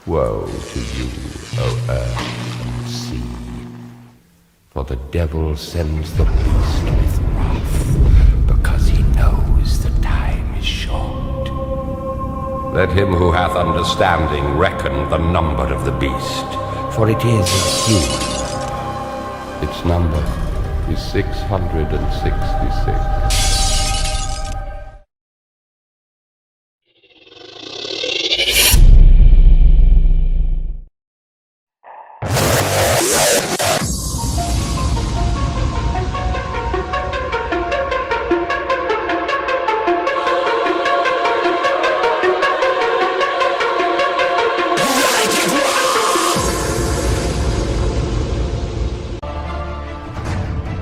Woe to you, O earth and sea, for the devil sends the beast with wrath, because he knows the time is short. Let him who hath understanding reckon the number of the beast, for it is a human. Its number is 666.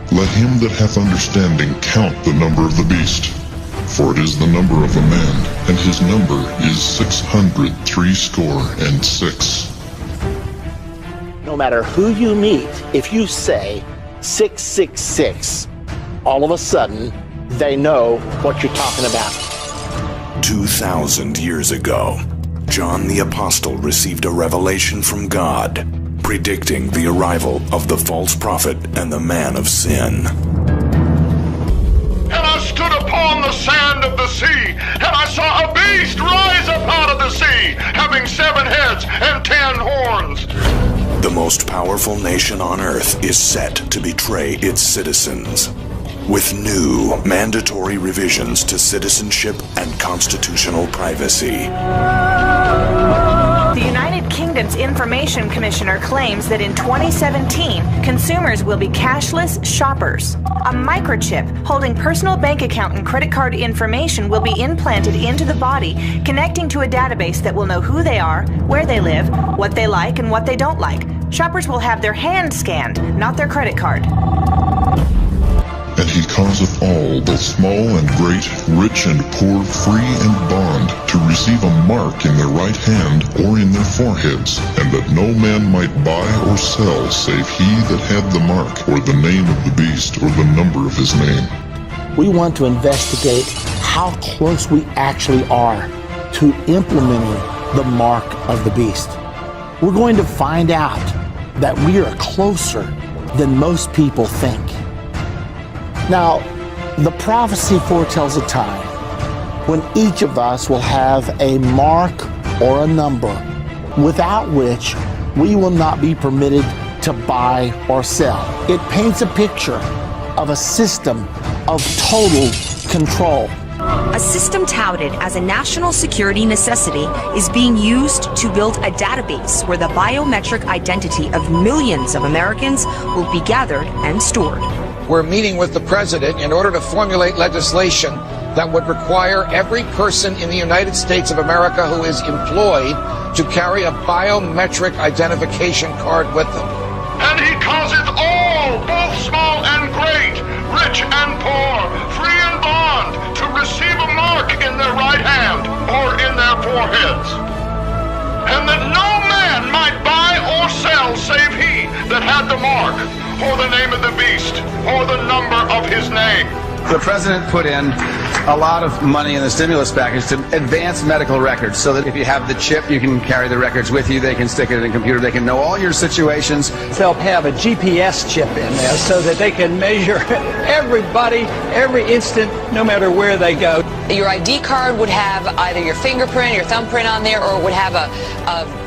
Let him that hath understanding count the number of the beast, for it is the number of a man, and his number is 666. No matter who you meet, if you say 666, all of a sudden, they know what you're talking about. 2,000 years ago, John the Apostle received a revelation from God, predicting the arrival of the false prophet and the man of sin. And I stood upon the sand of the sea, and I saw a beast rise up out of the sea, having 7 heads and 10 horns. The most powerful nation on earth is set to betray its citizens, with new mandatory revisions to citizenship and constitutional privacy. The United Kingdom's Information Commissioner claims that in 2017, consumers will be cashless shoppers. A microchip holding personal bank account and credit card information will be implanted into the body, connecting to a database that will know who they are, where they live, what they like, and what they don't like. Shoppers will have their hand scanned, not their credit card. And he causeth all, both small and great, rich and poor, free and bond, to receive a mark in their right hand or in their foreheads, and that no man might buy or sell save he that had the mark, or the name of the beast, or the number of his name. We want to investigate how close we actually are to implementing the mark of the beast. We're going to find out that we are closer than most people think. Now, the prophecy foretells a time when each of us will have a mark or a number without which we will not be permitted to buy or sell. It paints a picture of a system of total control. A system touted as a national security necessity is being used to build a database where the biometric identity of millions of Americans will be gathered and stored. We're meeting with the president in order to formulate legislation that would require every person in the United States of America who is employed to carry a biometric identification card with them. And he causeth all, both small and great, rich and poor, free and bond, to receive a mark in their right hand or in their foreheads. And that no man might buy or sell save he that had the mark, or the name of the beast, or the number of his name. The president put in a lot of money in the stimulus package to advance medical records so that if you have the chip, you can carry the records with you. They can stick it in a computer. They can know all your situations. They'll have a GPS chip in there so that they can measure everybody, every instant, no matter where they go. Your ID card would have either your fingerprint, your thumbprint on there, or would have a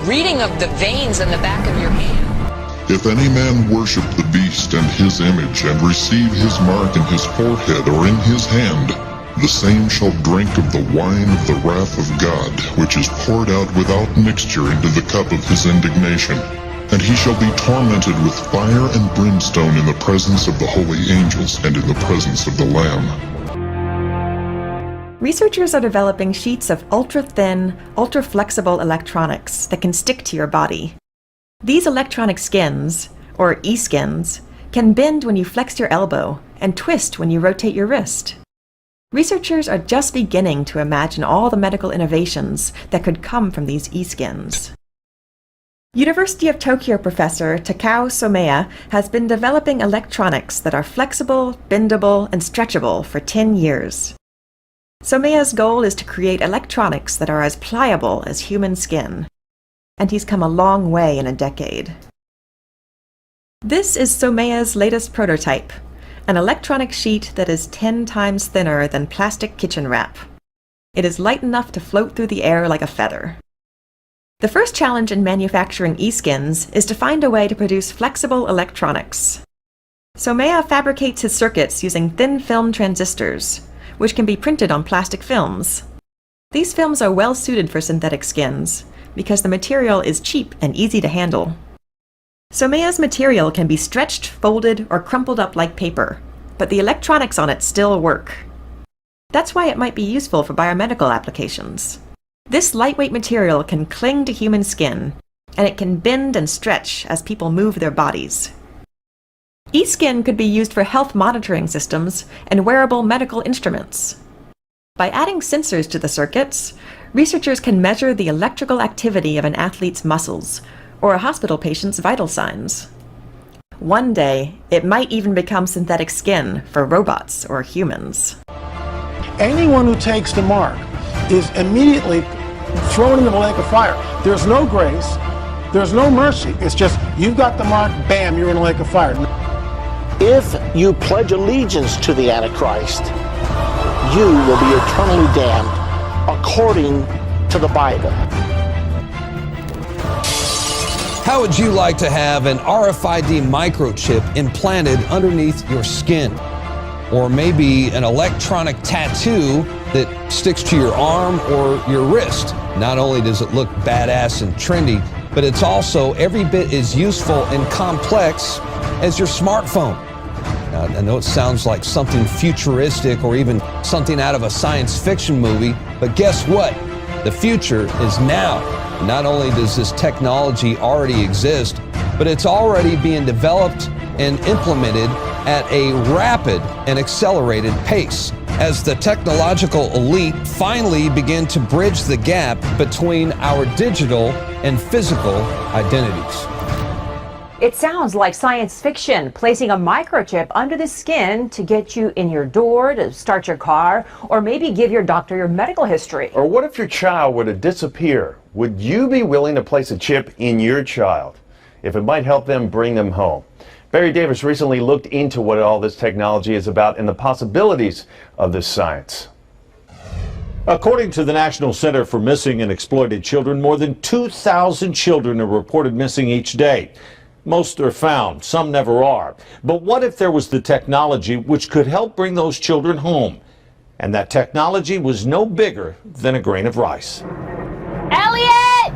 reading of the veins in the back of your hand. If any man worship the beast and his image, and receive his mark in his forehead or in his hand, the same shall drink of the wine of the wrath of God, which is poured out without mixture into the cup of his indignation. And he shall be tormented with fire and brimstone in the presence of the holy angels and in the presence of the Lamb. Researchers are developing sheets of ultra-thin, ultra-flexible electronics that can stick to your body. These electronic skins, or e-skins, can bend when you flex your elbow and twist when you rotate your wrist. Researchers are just beginning to imagine all the medical innovations that could come from these e-skins. University of Tokyo professor Takao Somea has been developing electronics that are flexible, bendable, and stretchable for 10 years. Somea's goal is to create electronics that are as pliable as human skin. and he's come a long way in a decade. This is Somea's latest prototype, an electronic sheet that is 10 times thinner than plastic kitchen wrap. It is light enough to float through the air like a feather. The first challenge in manufacturing e-skins is to find a way to produce flexible electronics. Somea fabricates his circuits using thin film transistors, which can be printed on plastic films. These films are well suited for synthetic skins, because the material is cheap and easy to handle. Somea's material can be stretched, folded, or crumpled up like paper, but the electronics on it still work. That's why it might be useful for biomedical applications. This lightweight material can cling to human skin, and it can bend and stretch as people move their bodies. E-skin could be used for health monitoring systems and wearable medical instruments. By adding sensors to the circuits, researchers can measure the electrical activity of an athlete's muscles or a hospital patient's vital signs. One day, it might even become synthetic skin for robots or humans. Anyone who takes the mark is immediately thrown into the lake of fire. There's no grace, there's no mercy. It's just, you've got the mark, bam, you're in the lake of fire. If you pledge allegiance to the Antichrist, you will be eternally damned according to the Bible. How would you like to have an RFID microchip implanted underneath your skin? Or maybe an electronic tattoo that sticks to your arm or your wrist? Not only does it look badass and trendy, but it's also every bit as useful and complex as your smartphone. Now, I know it sounds like something futuristic or even something out of a science fiction movie, but guess what? The future is now. Not only does this technology already exist, but it's already being developed and implemented at a rapid and accelerated pace as the technological elite finally begin to bridge the gap between our digital and physical identities. It sounds like science fiction, placing a microchip under the skin to get you in your door, to start your car, or maybe give your doctor your medical history. Or what if your child were to disappear? Would you be willing to place a chip in your child if it might help them bring them home? Barry Davis recently looked into what all this technology is about and the possibilities of this science. According to the National Center for Missing and Exploited Children, more than 2,000 children are reported missing each day. Most are found, some never are. But what if there was the technology which could help bring those children home? And that technology was no bigger than a grain of rice. Elliot!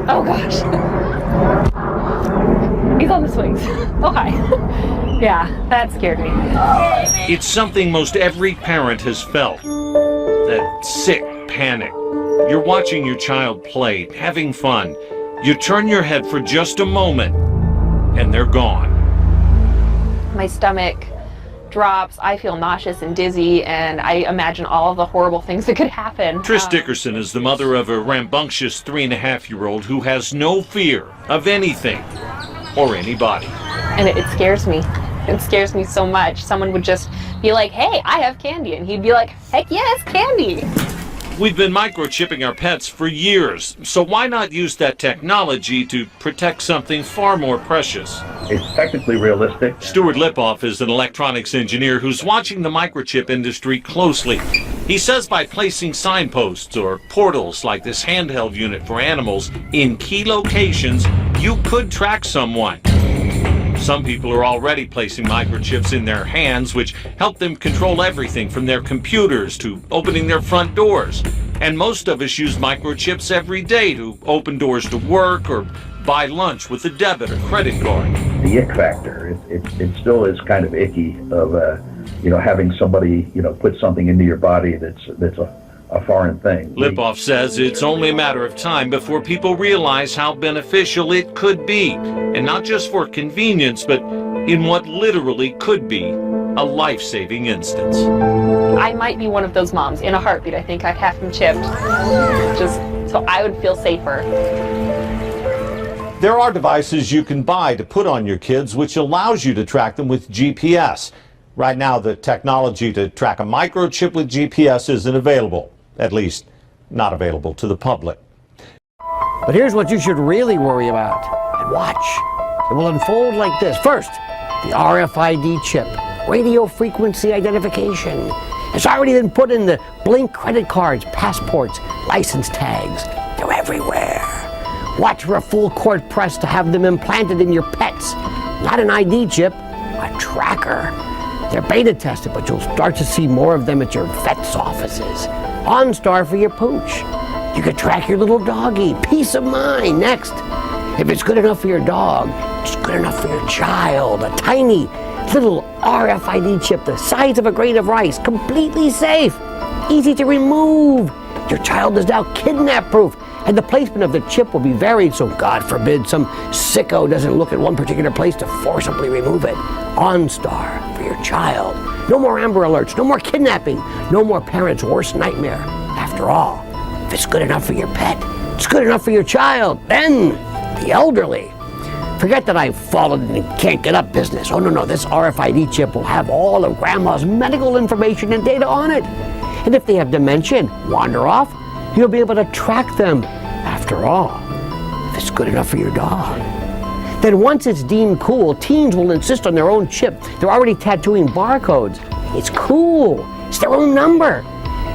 Oh gosh. He's on the swings. Oh, hi. Yeah, that scared me. It's something most every parent has felt. That sick panic. You're watching your child play, having fun. You turn your head for just a moment, and they're gone. My stomach drops, I feel nauseous and dizzy, and I imagine all of the horrible things that could happen. Trish Dickerson is the mother of a rambunctious 3.5-year-old who has no fear of anything or anybody. And it scares me. It scares me so much. Someone would just be like, hey, I have candy. And he'd be like, heck yes, candy. We've been microchipping our pets for years, so why not use that technology to protect something far more precious? It's technically realistic. Stuart Lipoff is an electronics engineer who's watching the microchip industry closely. He says by placing signposts or portals like this handheld unit for animals in key locations, you could track someone. Some people are already placing microchips in their hands, which help them control everything from their computers to opening their front doors. And most of us use microchips every day to open doors to work or buy lunch with a debit or credit card. The ick factor, it still is kind of icky of, having somebody, put something into your body that's a foreign thing. Lipoff says it's only a matter of time before people realize how beneficial it could be, and not just for convenience, but in what literally could be a life-saving instance. I might be one of those moms. In a heartbeat, I think I'd have him chipped, just so I would feel safer. There are devices you can buy to put on your kids which allows you to track them with GPS. Right now, the technology to track a microchip with GPS isn't available. At least, not available to the public. But here's what you should really worry about. And watch. It will unfold like this. First, the RFID chip, radio frequency identification. It's already been put in the Blink credit cards, passports, license tags. They're everywhere. Watch for a full court press to have them implanted in your pets. Not an ID chip, a tracker. They're beta tested, but you'll start to see more of them at your vet's offices. OnStar for your pooch. You can track your little doggy. Peace of mind. Next, if it's good enough for your dog, it's good enough for your child. A tiny little RFID chip the size of a grain of rice, completely safe, easy to remove. Your child is now kidnap-proof, and the placement of the chip will be varied, so God forbid some sicko doesn't look at one particular place to forcibly remove it. OnStar for your child. No more Amber Alerts, no more kidnapping, no more parents' worst nightmare. After all, if it's good enough for your pet, it's good enough for your child. Then, the elderly. Forget that I've fallen and can't get up business. Oh, no, this RFID chip will have all of Grandma's medical information and data on it. And if they have dementia and wander off, you'll be able to track them. After all, if it's good enough for your dog. Then once it's deemed cool, teens will insist on their own chip. They're already tattooing barcodes. It's cool. It's their own number.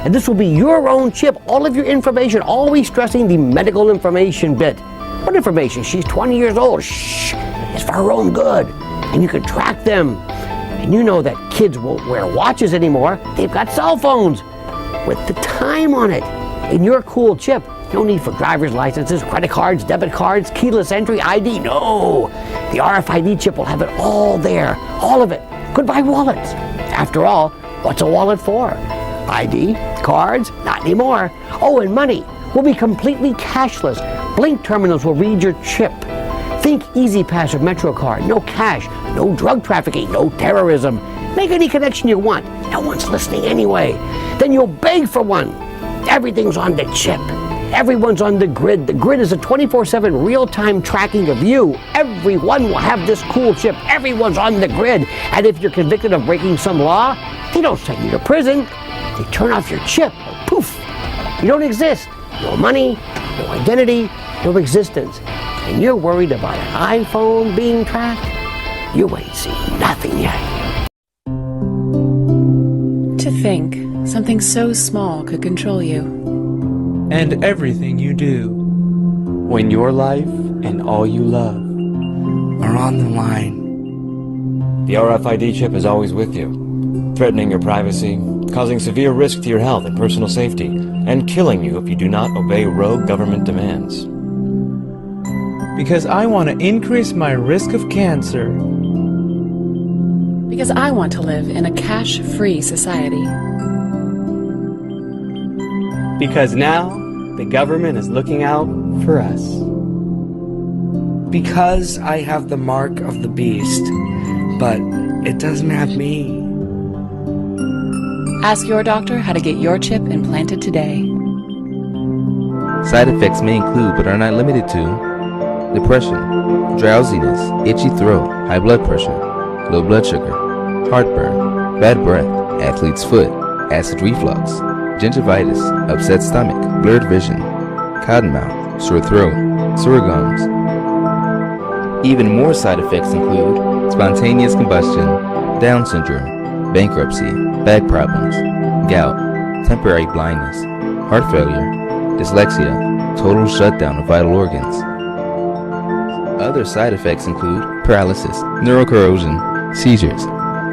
And this will be your own chip, all of your information, always stressing the medical information bit. What information? She's 20 years old. Shh, it's for her own good. And you can track them. And you know that kids won't wear watches anymore. They've got cell phones with the time on it. In your cool chip, no need for driver's licenses, credit cards, debit cards, keyless entry, ID. No, the RFID chip will have it all there, all of it. Goodbye wallets. After all, what's a wallet for? ID, cards, not anymore. Oh, and money will be completely cashless. Blink terminals will read your chip. Think EasyPass or MetroCard. No cash, no drug trafficking, no terrorism. Make any connection you want. No one's listening anyway. Then you'll beg for one. Everything's on the chip. Everyone's on the grid. The grid is a 24/7 real-time tracking of you. Everyone will have this cool chip. Everyone's on the grid. And if you're convicted of breaking some law, they don't send you to prison. They turn off your chip. Poof. You don't exist. No money, no identity, no existence. And you're worried about an iPhone being tracked? You ain't seen nothing yet. To think something so small could control you. And everything you do. When your life and all you love are on the line. The RFID chip is always with you, threatening your privacy, causing severe risk to your health and personal safety, and killing you if you do not obey rogue government demands. Because I want to increase my risk of cancer. Because I want to live in a cash-free society. Because now, the government is looking out for us. Because I have the mark of the beast, but it doesn't have me. Ask your doctor how to get your chip implanted today. Side effects may include, but are not limited to, depression, drowsiness, itchy throat, high blood pressure, low blood sugar, heartburn, bad breath, athlete's foot, acid reflux, gingivitis, upset stomach, blurred vision, cottonmouth, sore throat, sore gums. Even more side effects include spontaneous combustion, Down syndrome, bankruptcy, back problems, gout, temporary blindness, heart failure, dyslexia, total shutdown of vital organs. Other side effects include paralysis, neurocorrosion, seizures,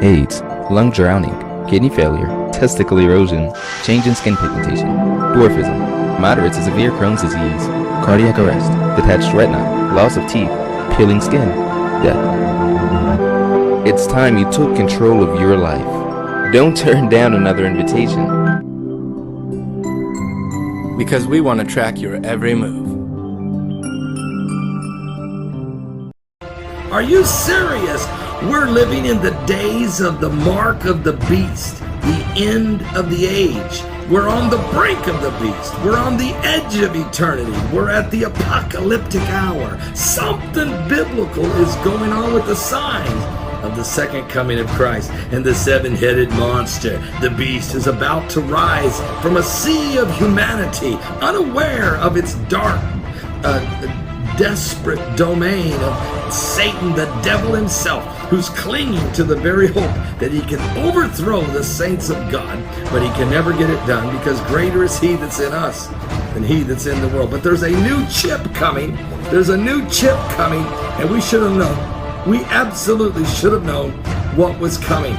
AIDS, lung drowning, kidney failure, testicle erosion, change in skin pigmentation, dwarfism, moderate to severe Crohn's disease, cardiac arrest, detached retina, loss of teeth, peeling skin, death. It's time you took control of your life. Don't turn down another invitation. Because we want to track your every move. Are you serious? We're living in the days of the mark of the beast, the end of the age. We're on the brink of the beast. We're on the edge of eternity. We're at the apocalyptic hour. Something biblical is going on with the signs of the second coming of Christ and the seven-headed monster. The beast is about to rise from a sea of humanity, unaware of its dark desperate domain of Satan, the devil himself, who's clinging to the very hope that he can overthrow the saints of God, but he can never get it done because greater is he that's in us than he that's in the world. But there's a new chip coming. There's a new chip coming, and we should have known. We absolutely should have known what was coming.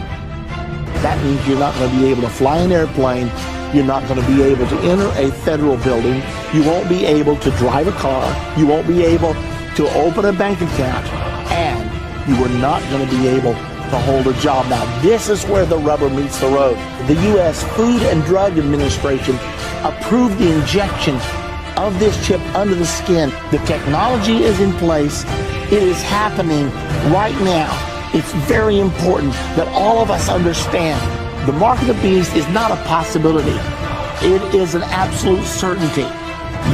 That means you're not going to be able to fly an airplane. You're not going to be able to enter a federal building. You won't be able to drive a car. You won't be able to open a bank account. And you are not going to be able to hold a job. Now, this is where the rubber meets the road. The U.S. Food and Drug Administration approved the injection of this chip under the skin. The technology is in place. It is happening right now. It's very important that all of us understand the mark of the beast is not a possibility. It is an absolute certainty.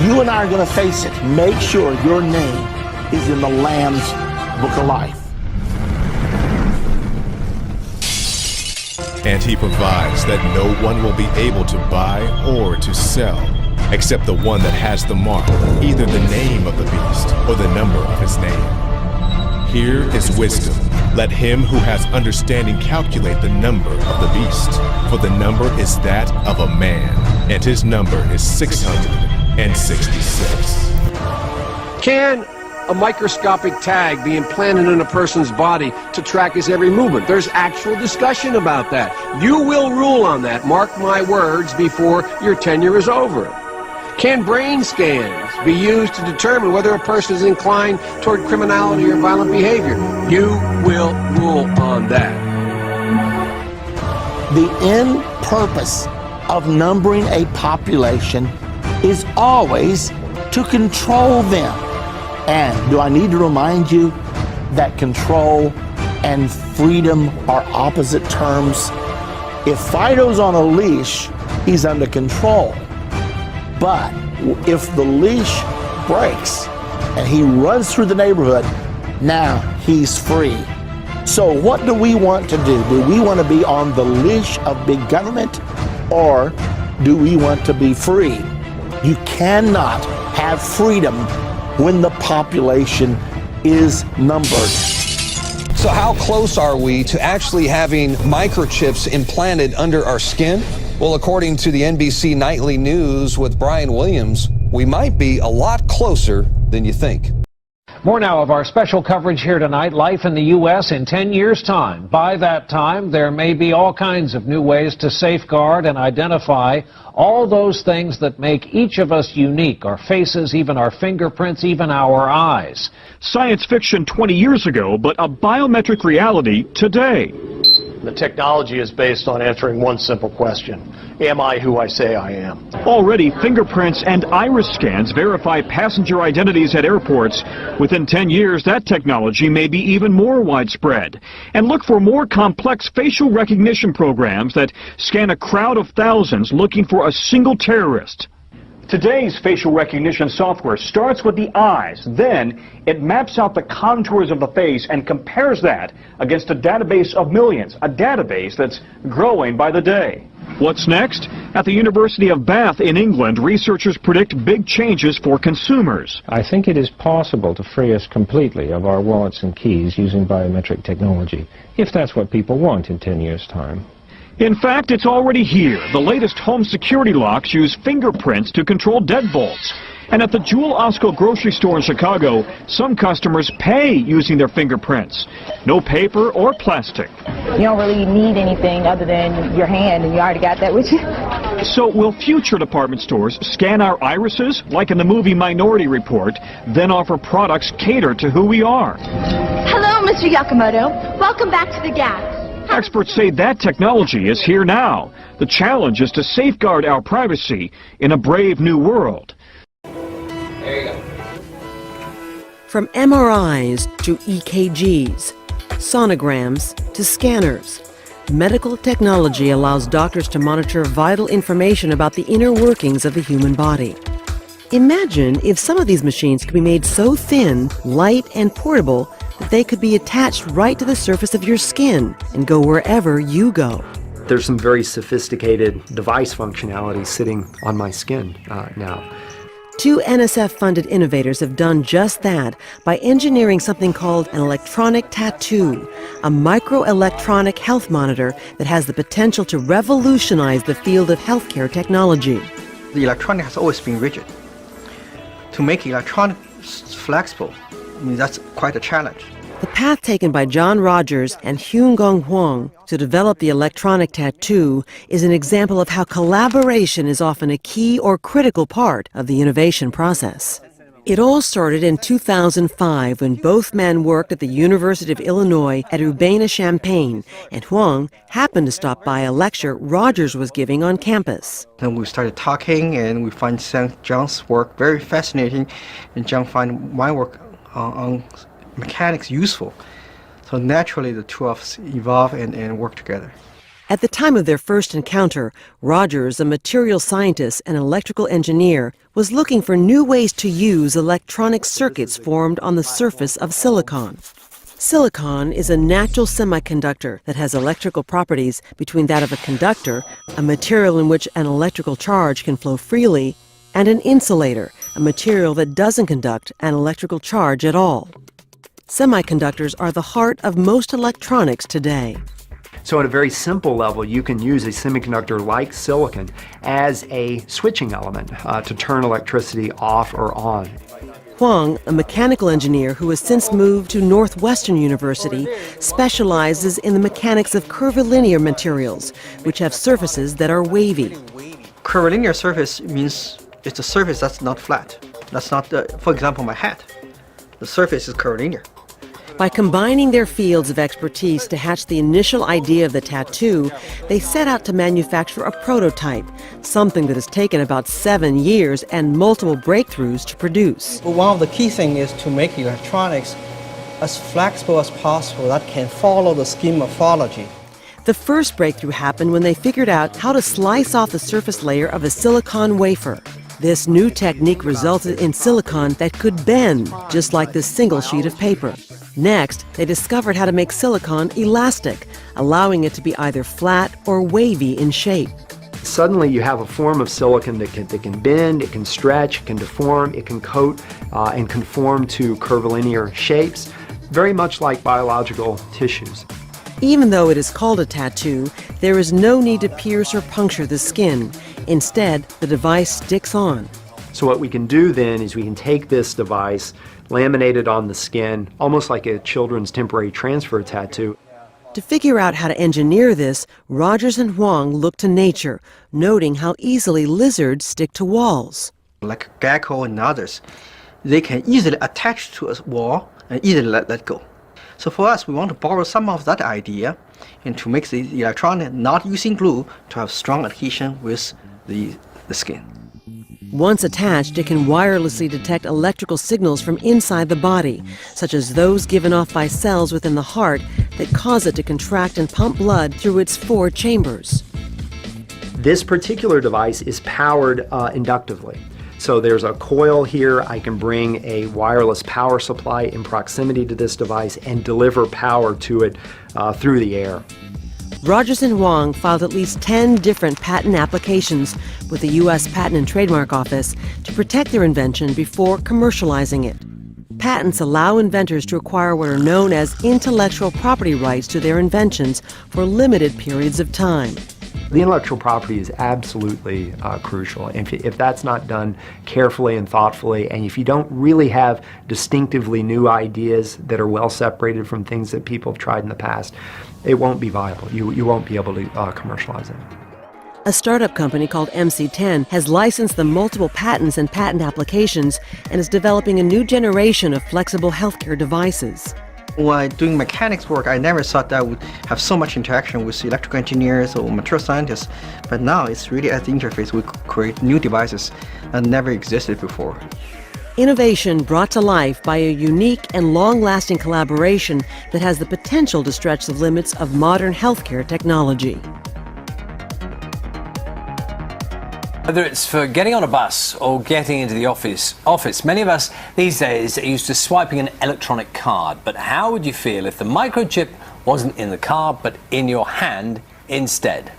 You and I are going to face it. Make sure your name is in the Lamb's Book of Life. And he provides that no one will be able to buy or to sell except the one that has the mark, either the name of the beast or the number of his name. Here is wisdom. Let him who has understanding calculate the number of the beast, for the number is that of a man, and his number is 666. Can a microscopic tag be implanted in a person's body to track his every movement? There's actual discussion about that. You will rule on that, mark my words, before your tenure is over. Can brain scans be used to determine whether a person is inclined toward criminality or violent behavior? You will rule on that. The end purpose of numbering a population is always to control them. And do I need to remind you that control and freedom are opposite terms? If Fido's on a leash, he's under control. But if the leash breaks and he runs through the neighborhood, now he's free. So what do we want to do? Do we want to be on the leash of big government, or do we want to be free? You cannot have freedom when the population is numbered. So how close are we to actually having microchips implanted under our skin? Well, according to the NBC Nightly News with Brian Williams, we might be a lot closer than you think. More now of our special coverage here tonight, life in the U.S. in 10 years' time. By that time, there may be all kinds of new ways to safeguard and identify all those things that make each of us unique, our faces, even our fingerprints, even our eyes. Science fiction 20 years ago, but a biometric reality today. The technology is based on answering one simple question. Am I who I say I am? Already, fingerprints and iris scans verify passenger identities at airports. Within 10 years, that technology may be even more widespread. And look for more complex facial recognition programs that scan a crowd of thousands looking for a single terrorist. Today's facial recognition software starts with the eyes. Then it maps out the contours of the face and compares that against a database of millions, a database that's growing by the day. What's next? At the University of Bath in England, researchers predict big changes for consumers. I think it is possible to free us completely of our wallets and keys using biometric technology, if that's what people want in 10 years' time. In fact, it's already here. The latest home security locks use fingerprints to control deadbolts. And at the Jewel Osco grocery store in Chicago, some customers pay using their fingerprints. No paper or plastic. You don't really need anything other than your hand, and you already got that with you. So will future department stores scan our irises, like in the movie Minority Report, then offer products catered to who we are? Hello, Mr. Yakamoto. Welcome back to the Gap. Experts say that technology is here now. The challenge is to safeguard our privacy in a brave new world. There you go. From MRIs to EKGs, sonograms to scanners, medical technology allows doctors to monitor vital information about the inner workings of the human body. Imagine if some of these machines could be made so thin, light, and portable that they could be attached right to the surface of your skin and go wherever you go. There's some very sophisticated device functionality sitting on my skin now. Two NSF-funded innovators have done just that by engineering something called an electronic tattoo, a microelectronic health monitor that has the potential to revolutionize the field of healthcare technology. The electronic has always been rigid. To make electronics flexible, that's quite a challenge. The path taken by John Rogers and Hyun-Gong Huang to develop the electronic tattoo is an example of how collaboration is often a key or critical part of the innovation process. It all started in 2005 when both men worked at the University of Illinois at Urbana-Champaign, and Huang happened to stop by a lecture Rogers was giving on campus. Then we started talking, and we find John's work very fascinating, and John found my work on mechanics useful. So naturally the two of us evolve and work together. At the time of their first encounter, Rogers, a material scientist and electrical engineer, was looking for new ways to use electronic circuits formed on the surface of silicon. Silicon is a natural semiconductor that has electrical properties between that of a conductor, a material in which an electrical charge can flow freely, and an insulator, a material that doesn't conduct an electrical charge at all. Semiconductors are the heart of most electronics today. So at a very simple level, you can use a semiconductor like silicon as a switching element to turn electricity off or on. Huang, a mechanical engineer who has since moved to Northwestern University, specializes in the mechanics of curvilinear materials, which have surfaces that are wavy. Curvilinear surface means it's a surface that's not flat. That's not, for example, my hat. The surface is curvilinear. By combining their fields of expertise to hatch the initial idea of the tattoo, they set out to manufacture a prototype, something that has taken about 7 years and multiple breakthroughs to produce. Well, one of the key things is to make electronics as flexible as possible that can follow the skin morphology. The first breakthrough happened when they figured out how to slice off the surface layer of a silicon wafer. This new technique resulted in silicon that could bend, just like this single sheet of paper. Next, they discovered how to make silicon elastic, allowing it to be either flat or wavy in shape. Suddenly you have a form of silicon that can bend, it can stretch, it can deform, it can coat and conform to curvilinear shapes, very much like biological tissues. Even though it is called a tattoo, there is no need to pierce or puncture the skin. Instead, the device sticks on. So what we can do then is we can take this device, laminate it on the skin, almost like a children's temporary transfer tattoo. To figure out how to engineer this, Rogers and Huang looked to nature, noting how easily lizards stick to walls. Like gecko and others, they can easily attach to a wall and easily let go. So for us, we want to borrow some of that idea and to make the electronic not using glue to have strong adhesion with the skin. Once attached, it can wirelessly detect electrical signals from inside the body, such as those given off by cells within the heart that cause it to contract and pump blood through its 4 chambers. This particular device is powered inductively. So there's a coil here. I can bring a wireless power supply in proximity to this device and deliver power to it through the air. Rogers and Huang filed at least 10 different patent applications with the U.S. Patent and Trademark Office to protect their invention before commercializing it. Patents allow inventors to acquire what are known as intellectual property rights to their inventions for limited periods of time. The intellectual property is absolutely crucial. If that's not done carefully and thoughtfully, and if you don't really have distinctively new ideas that are well separated from things that people have tried in the past, it won't be viable. You won't be able to commercialize it. A startup company called MC10 has licensed the multiple patents and patent applications and is developing a new generation of flexible healthcare devices. While doing mechanics work, I never thought that I would have so much interaction with electrical engineers or material scientists. But now it's really at the interface we create new devices that never existed before. Innovation brought to life by a unique and long-lasting collaboration that has the potential to stretch the limits of modern healthcare technology. Whether it's for getting on a bus or getting into the office, many of us these days are used to swiping an electronic card. But how would you feel if the microchip wasn't in the card but in your hand instead?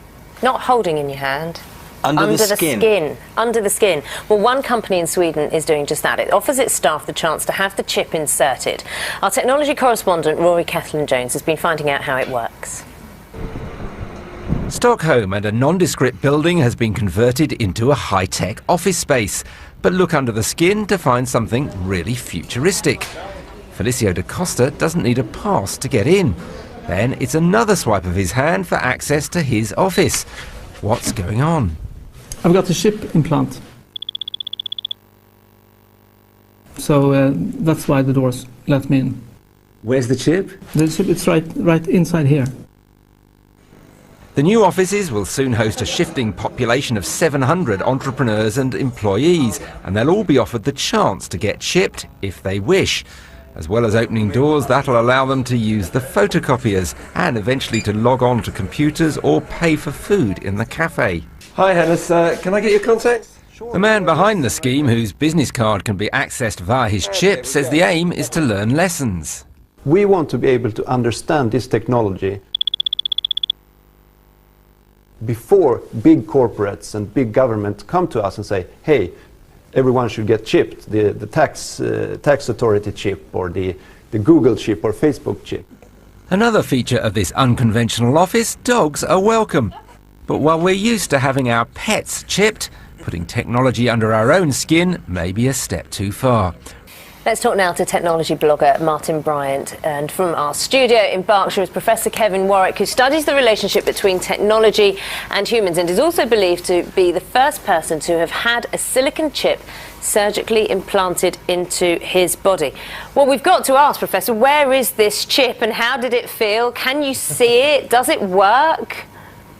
Not holding in your hand, Under the skin. Under the skin. Well, one company in Sweden is doing just that. It offers its staff the chance to have the chip inserted. Our technology correspondent, Rory Kethlin-Jones, has been finding out how it works. Stockholm, and a nondescript building has been converted into a high-tech office space. But look under the skin to find something really futuristic. Felicio da Costa doesn't need a pass to get in. Then it's another swipe of his hand for access to his office. What's going on? I've got a chip implant. So that's why the doors let me in. Where's the chip? The chip, it's right inside here. The new offices will soon host a shifting population of 700 entrepreneurs and employees, and they'll all be offered the chance to get chipped if they wish. As well as opening doors, that'll allow them to use the photocopiers and eventually to log on to computers or pay for food in the cafe. Hi Hannes, can I get your contacts? The man behind the scheme, whose business card can be accessed via his chip, says the aim is to learn lessons. We want to be able to understand this technology before big corporates and big government come to us and say, hey, everyone should get chipped, the tax authority chip or the Google chip or Facebook chip. Another feature of this unconventional office, dogs are welcome. But while we're used to having our pets chipped, putting technology under our own skin may be a step too far. Let's talk now to technology blogger Martin Bryant, and from our studio in Berkshire is Professor Kevin Warwick, who studies the relationship between technology and humans and is also believed to be the first person to have had a silicon chip surgically implanted into his body. Well, we've got to ask, Professor, where is this chip and how did it feel? Can you see it? Does it work?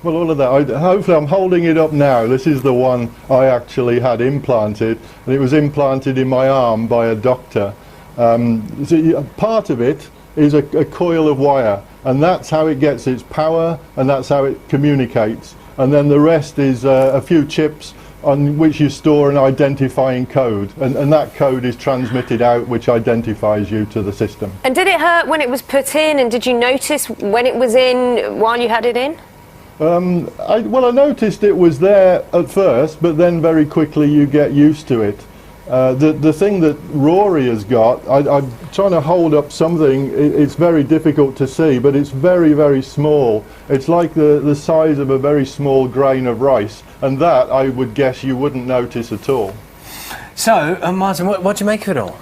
Well, all of that. Hopefully I'm holding it up now. This is the one I actually had implanted, and it was implanted in my arm by a doctor. Part of it is a coil of wire, and that's how it gets its power, and that's how it communicates. And then the rest is a few chips on which you store an identifying code, and that code is transmitted out, which identifies you to the system. And did it hurt when it was put in, and did you notice when it was in while you had it in? I noticed it was there at first, but then very quickly you get used to it. The thing that Rory has got, I'm trying to hold up something, it's very difficult to see, but it's very, very small. It's like the size of a very small grain of rice, and that I would guess you wouldn't notice at all. So, Martin, what do you make of it all?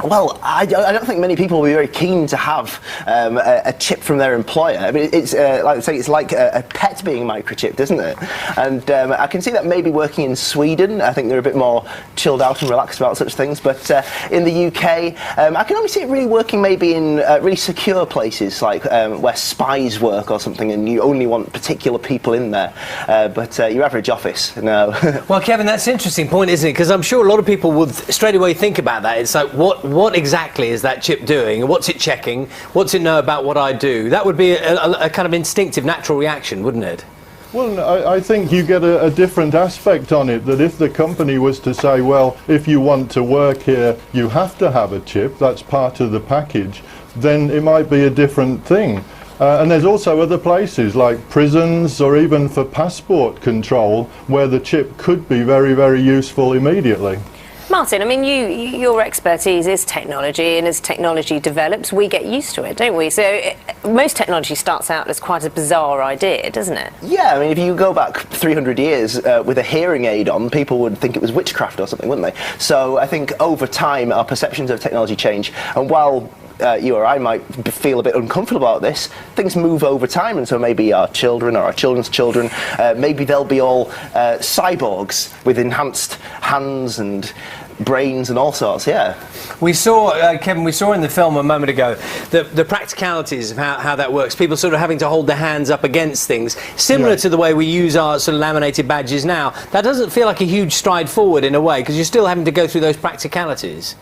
Well, I don't think many people will be very keen to have a chip from their employer. I mean, it's like I say, it's like a pet being microchipped, isn't it? And I can see that maybe working in Sweden, I think they're a bit more chilled out and relaxed about such things. But in the UK, I can only see it really working maybe in really secure places, like where spies work or something, and you only want particular people in there. But your average office, no. Well, Kevin, that's an interesting point, isn't it? Because I'm sure a lot of people would straight away think about that. It's like, what exactly is that chip doing? What's it checking? What's it know about what I do? That would be a kind of instinctive, natural reaction, wouldn't it? Well, I think you get a different aspect on it, that if the company was to say, well, if you want to work here, you have to have a chip, that's part of the package, then it might be a different thing. And there's also other places like prisons or even for passport control where the chip could be very, very useful immediately. Martin, I mean, your expertise is technology, and as technology develops, we get used to it, don't we? So most technology starts out as quite a bizarre idea, doesn't it? Yeah, I mean, if you go back 300 years with a hearing aid on, people would think it was witchcraft or something, wouldn't they? So I think over time, our perceptions of technology change, and while you or I might feel a bit uncomfortable about this, things move over time, and so maybe our children or our children's children, maybe they'll be all cyborgs with enhanced hands and brains and all sorts, yeah. We saw, Kevin, we saw in the film a moment ago the practicalities of how that works. People sort of having to hold their hands up against things, similar to the way we use our sort of laminated badges now. That doesn't feel like a huge stride forward in a way, because you're still having to go through those practicalities.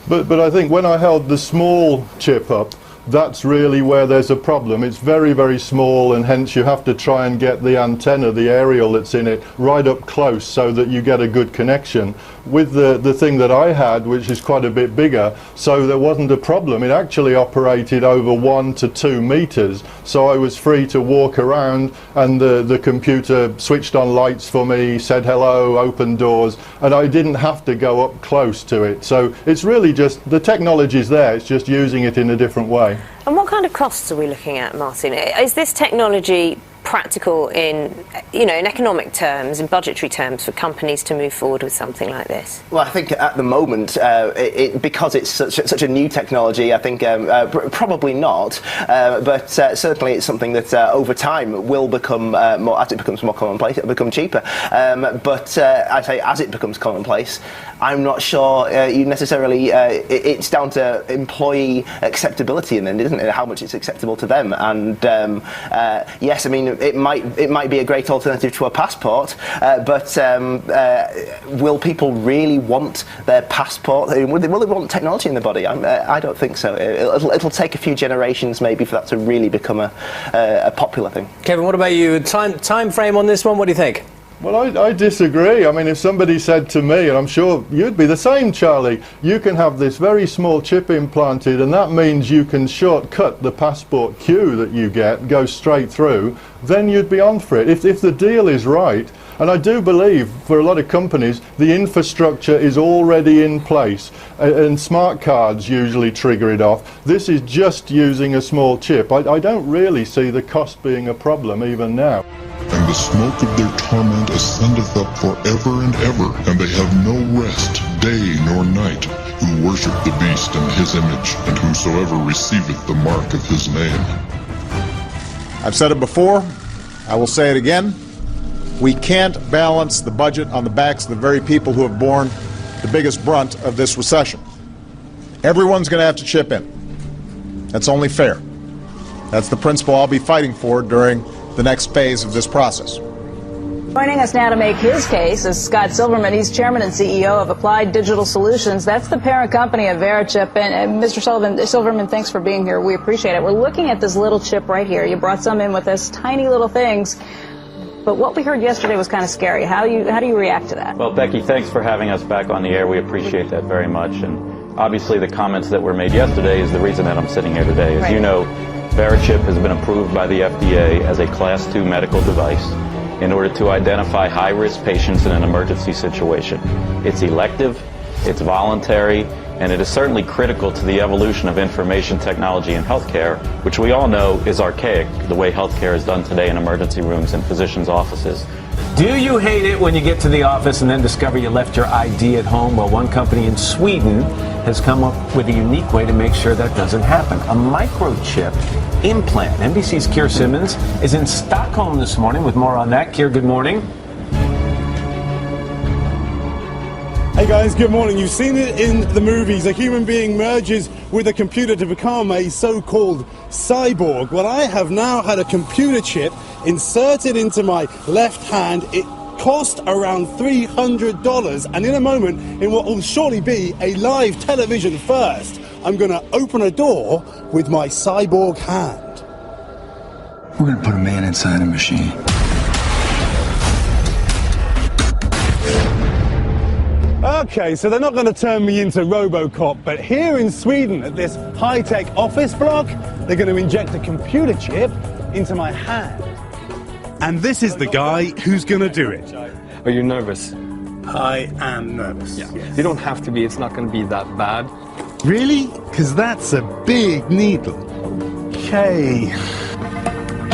But I think when I held the small chip up, that's really where there's a problem. It's very, very small, and hence you have to try and get the antenna, the aerial that's in it, right up close so that you get a good connection. With the thing that I had, which is quite a bit bigger, so there wasn't a problem. It actually operated over 1 to 2 meters, so I was free to walk around, and the computer switched on lights for me, said hello, opened doors, and I didn't have to go up close to it. So it's really just, the technology's there, it's just using it in a different way. And what kind of costs are we looking at, Martin? Is this technology practical in, in economic terms, in budgetary terms, for companies to move forward with something like this? Well, I think at the moment, because it's such a new technology, I think probably not. But certainly, it's something that over time will become more. As it becomes more commonplace, it'll become cheaper. But I say, as it becomes commonplace, I'm not sure you necessarily. It's down to employee acceptability, and then, isn't it? How much it's acceptable to them. And yes, I mean, it might be a great alternative to a passport, but will people really want their passport? Will they want technology in the body? I don't think so. It'll take a few generations maybe for that to really become a popular thing. Kevin, what about you? Time frame on this one? What do you think? Well, I disagree. I mean, if somebody said to me, and I'm sure you'd be the same, Charlie, you can have this very small chip implanted, and that means you can shortcut the passport queue that you get, go straight through, then you'd be on for it. If the deal is right, and I do believe for a lot of companies, the infrastructure is already in place, and smart cards usually trigger it off. This is just using a small chip. I don't really see the cost being a problem even now. And the smoke of their torment ascendeth up forever and ever, and they have no rest, day nor night, who worship the beast and his image, and whosoever receiveth the mark of his name. I've said it before, I will say it again. We can't balance the budget on the backs of the very people who have borne the biggest brunt of this recession. Everyone's going to have to chip in. That's only fair. That's the principle I'll be fighting for during the next phase of this process. Joining us now to make his case is Scott Silverman. He's chairman and CEO of Applied Digital Solutions. That's the parent company of Verichip. And Mr. Silverman, thanks for being here. We appreciate it. We're looking at this little chip right here. You brought some in with us, tiny little things. But what we heard yesterday was kind of scary. How do you react to that? Well, Becky, thanks for having us back on the air. We appreciate that very much. And obviously the comments that were made yesterday is the reason that I'm sitting here today. As you know, Verichip has been approved by the FDA as a Class II medical device in order to identify high-risk patients in an emergency situation. It's elective, it's voluntary, and it is certainly critical to the evolution of information technology in healthcare, which we all know is archaic, the way healthcare is done today in emergency rooms and physicians' offices. Do you hate it when you get to the office and then discover you left your ID at home? Well, one company in Sweden has come up with a unique way to make sure that doesn't happen. A microchip implant. NBC's Keir Simmons is in Stockholm this morning with more on that. Keir, good morning. Hey guys, good morning. You've seen it in the movies. A human being merges with a computer to become a so-called cyborg. Well, I have now had a computer chip inserted into my left hand. It cost around $300, and in a moment, in what will surely be a live television first, I'm going to open a door with my cyborg hand. We're going to put a man inside a machine. Okay, so they're not going to turn me into RoboCop, but here in Sweden, at this high-tech office block, they're going to inject a computer chip into my hand. And this is the guy who's going to do it. Are you nervous? I am nervous. Yeah. You don't have to be, it's not going to be that bad. Really? Because that's a big needle. Okay.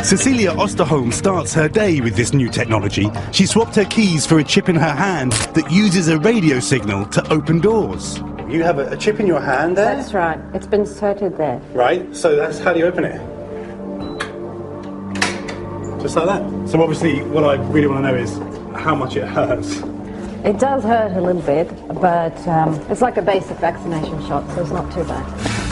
Cecilia Osterholm starts her day with this new technology. She swapped her keys for a chip in her hand that uses a radio signal to open doors. You have a chip in your hand there? That's right. It's been inserted there. Right. So that's how do you open it? Just like that. So obviously what I really want to know is how much it hurts. It does hurt a little bit, but it's like a basic vaccination shot, so it's not too bad.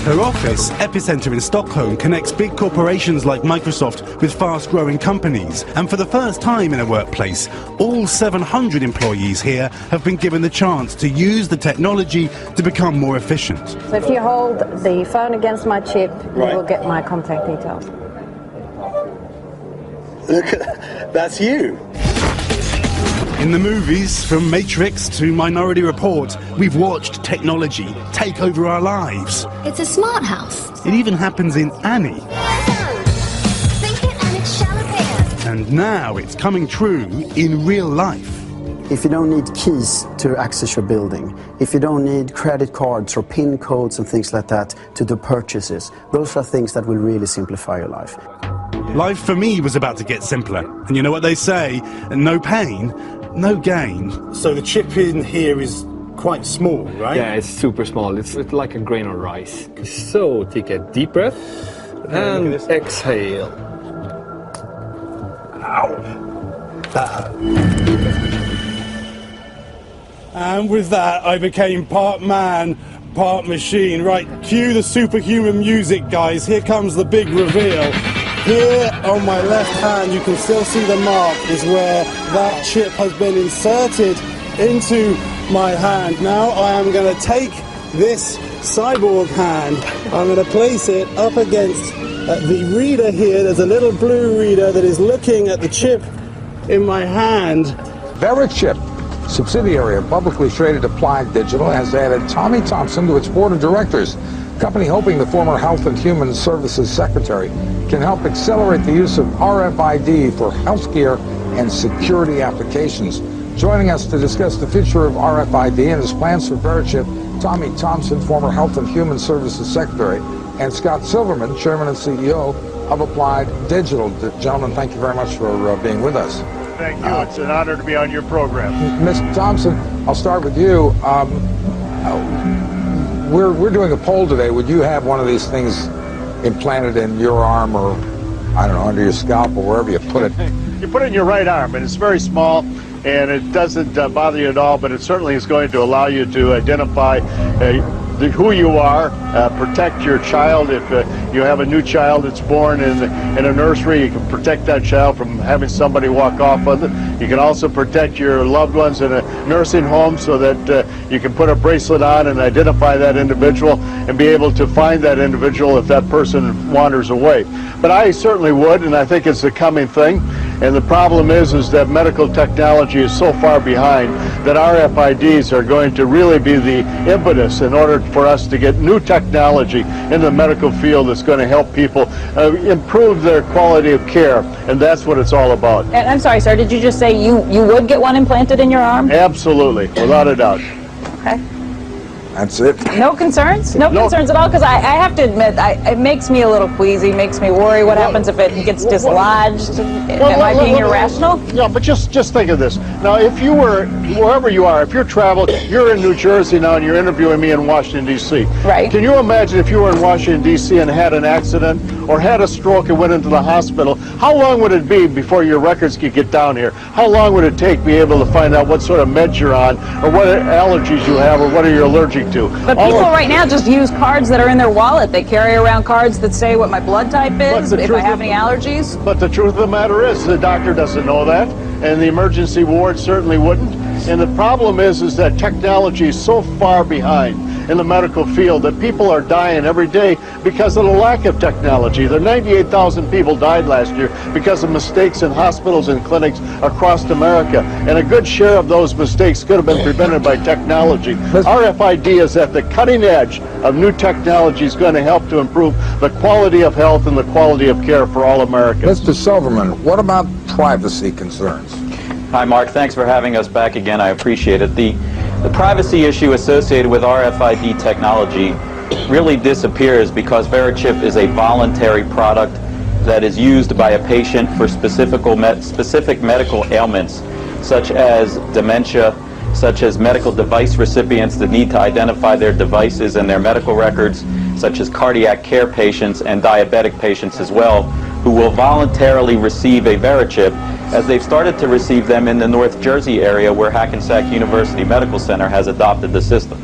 Her office, Epicenter in Stockholm, connects big corporations like Microsoft with fast-growing companies. And for the first time in a workplace, all 700 employees here have been given the chance to use the technology to become more efficient. So if you hold the phone against my chip, you will get my contact details. Look, that's you. In the movies, from Matrix to Minority Report, we've watched technology take over our lives. It's a smart house. It even happens in Annie. And now it's coming true in real life. If you don't need keys to access your building, if you don't need credit cards or PIN codes and things like that to do purchases, those are things that will really simplify your life. Life for me was about to get simpler. And you know what they say? No pain, no gain. So the chip in here is quite small, right? Yeah, it's super small. It's like a grain of rice. So take a deep breath and exhale. And with that, I became part man, part machine. Right, cue the superhuman music, guys. Here comes the big reveal. Here on my left hand, you can still see the mark, is where that chip has been inserted into my hand. Now I am going to take this cyborg hand, I'm going to place it up against the reader here. There's a little blue reader that is looking at the chip in my hand. Verichip, subsidiary of publicly traded Applied Digital, has added Tommy Thompson to its board of directors. Company hoping the former Health and Human Services Secretary can help accelerate the use of RFID for healthcare and security applications. Joining us to discuss the future of RFID and his plans for Verichip, Tommy Thompson, former Health and Human Services Secretary, and Scott Silverman, Chairman and CEO of Applied Digital. Gentlemen, thank you very much for being with us. Thank you. It's an honor to be on your program. Mr. Thompson, I'll start with you. We're doing a poll today. Would you have one of these things implanted in your arm, or I don't know, under your scalp, or wherever you put it? You put it in your right arm, and it's very small, and it doesn't bother you at all, but it certainly is going to allow you to identify who you are, protect your child. If you have a new child that's born in a nursery, you can protect that child from having somebody walk off with it. You can also protect your loved ones in a nursing home so that you can put a bracelet on and identify that individual and be able to find that individual if that person wanders away. But I certainly would, and I think it's a coming thing. And the problem is that medical technology is so far behind that RFIDs are going to really be the impetus in order for us to get new technology in the medical field that's going to help people improve their quality of care. And that's what it's all about. And I'm sorry, sir, did you just say you would get one implanted in your arm? Absolutely, without a doubt. Okay. That's it. No concerns? No concerns at all? Because I have to admit, it makes me a little queasy, makes me worry. What happens if it gets dislodged? Am I being irrational? Yeah, but just think of this. Now, if you were, wherever you are, if you're traveling, you're in New Jersey now and you're interviewing me in Washington, D.C. Right. Can you imagine if you were in Washington, D.C. and had an accident or had a stroke and went into the hospital? How long would it be before your records could get down here? How long would it take to be able to find out what sort of meds you're on or what allergies you have or what are you allergic to? But people right now just use cards that are in their wallet. They carry around cards that say what my blood type is, if I have any allergies. But the truth of the matter is the doctor doesn't know that, and the emergency ward certainly wouldn't. And the problem is that technology is so far behind in the medical field that people are dying every day because of the lack of technology. There 98,000 people died last year because of mistakes in hospitals and clinics across America. And a good share of those mistakes could have been prevented by technology. RFID is at the cutting edge of new technology, is going to help to improve the quality of health and the quality of care for all Americans. Mr. Silverman, what about privacy concerns? Hi, Mark. Thanks for having us back again. I appreciate it. The privacy issue associated with RFID technology really disappears because Verichip is a voluntary product that is used by a patient for specific medical ailments, such as dementia, such as medical device recipients that need to identify their devices and their medical records, such as cardiac care patients and diabetic patients as well, who will voluntarily receive a Verichip, as they've started to receive them in the North Jersey area where Hackensack University Medical Center has adopted the system.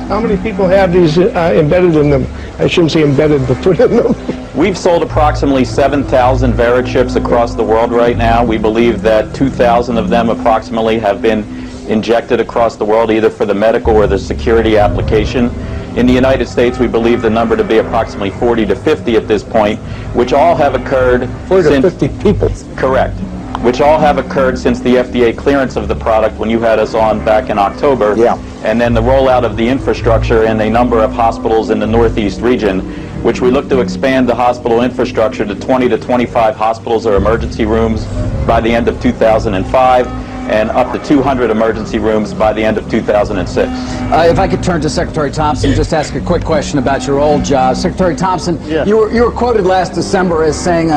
How many people have these embedded in them? I shouldn't say embedded, but put in them. We've sold approximately 7,000 Verichips across the world right now. We believe that 2,000 of them approximately have been injected across the world, either for the medical or the security application. In the United States, we believe the number to be approximately 40 to 50 at this point, which all have occurred 40 to 50 people. Correct. Which all have occurred since the FDA clearance of the product when you had us on back in October. Yeah. And then the rollout of the infrastructure in a number of hospitals in the Northeast region, which we look to expand the hospital infrastructure to 20 to 25 hospitals or emergency rooms by the end of 2005, and up to 200 emergency rooms by the end of 2006. If I could turn to Secretary Thompson, just ask a quick question about your old job. Secretary Thompson, you were quoted last December as saying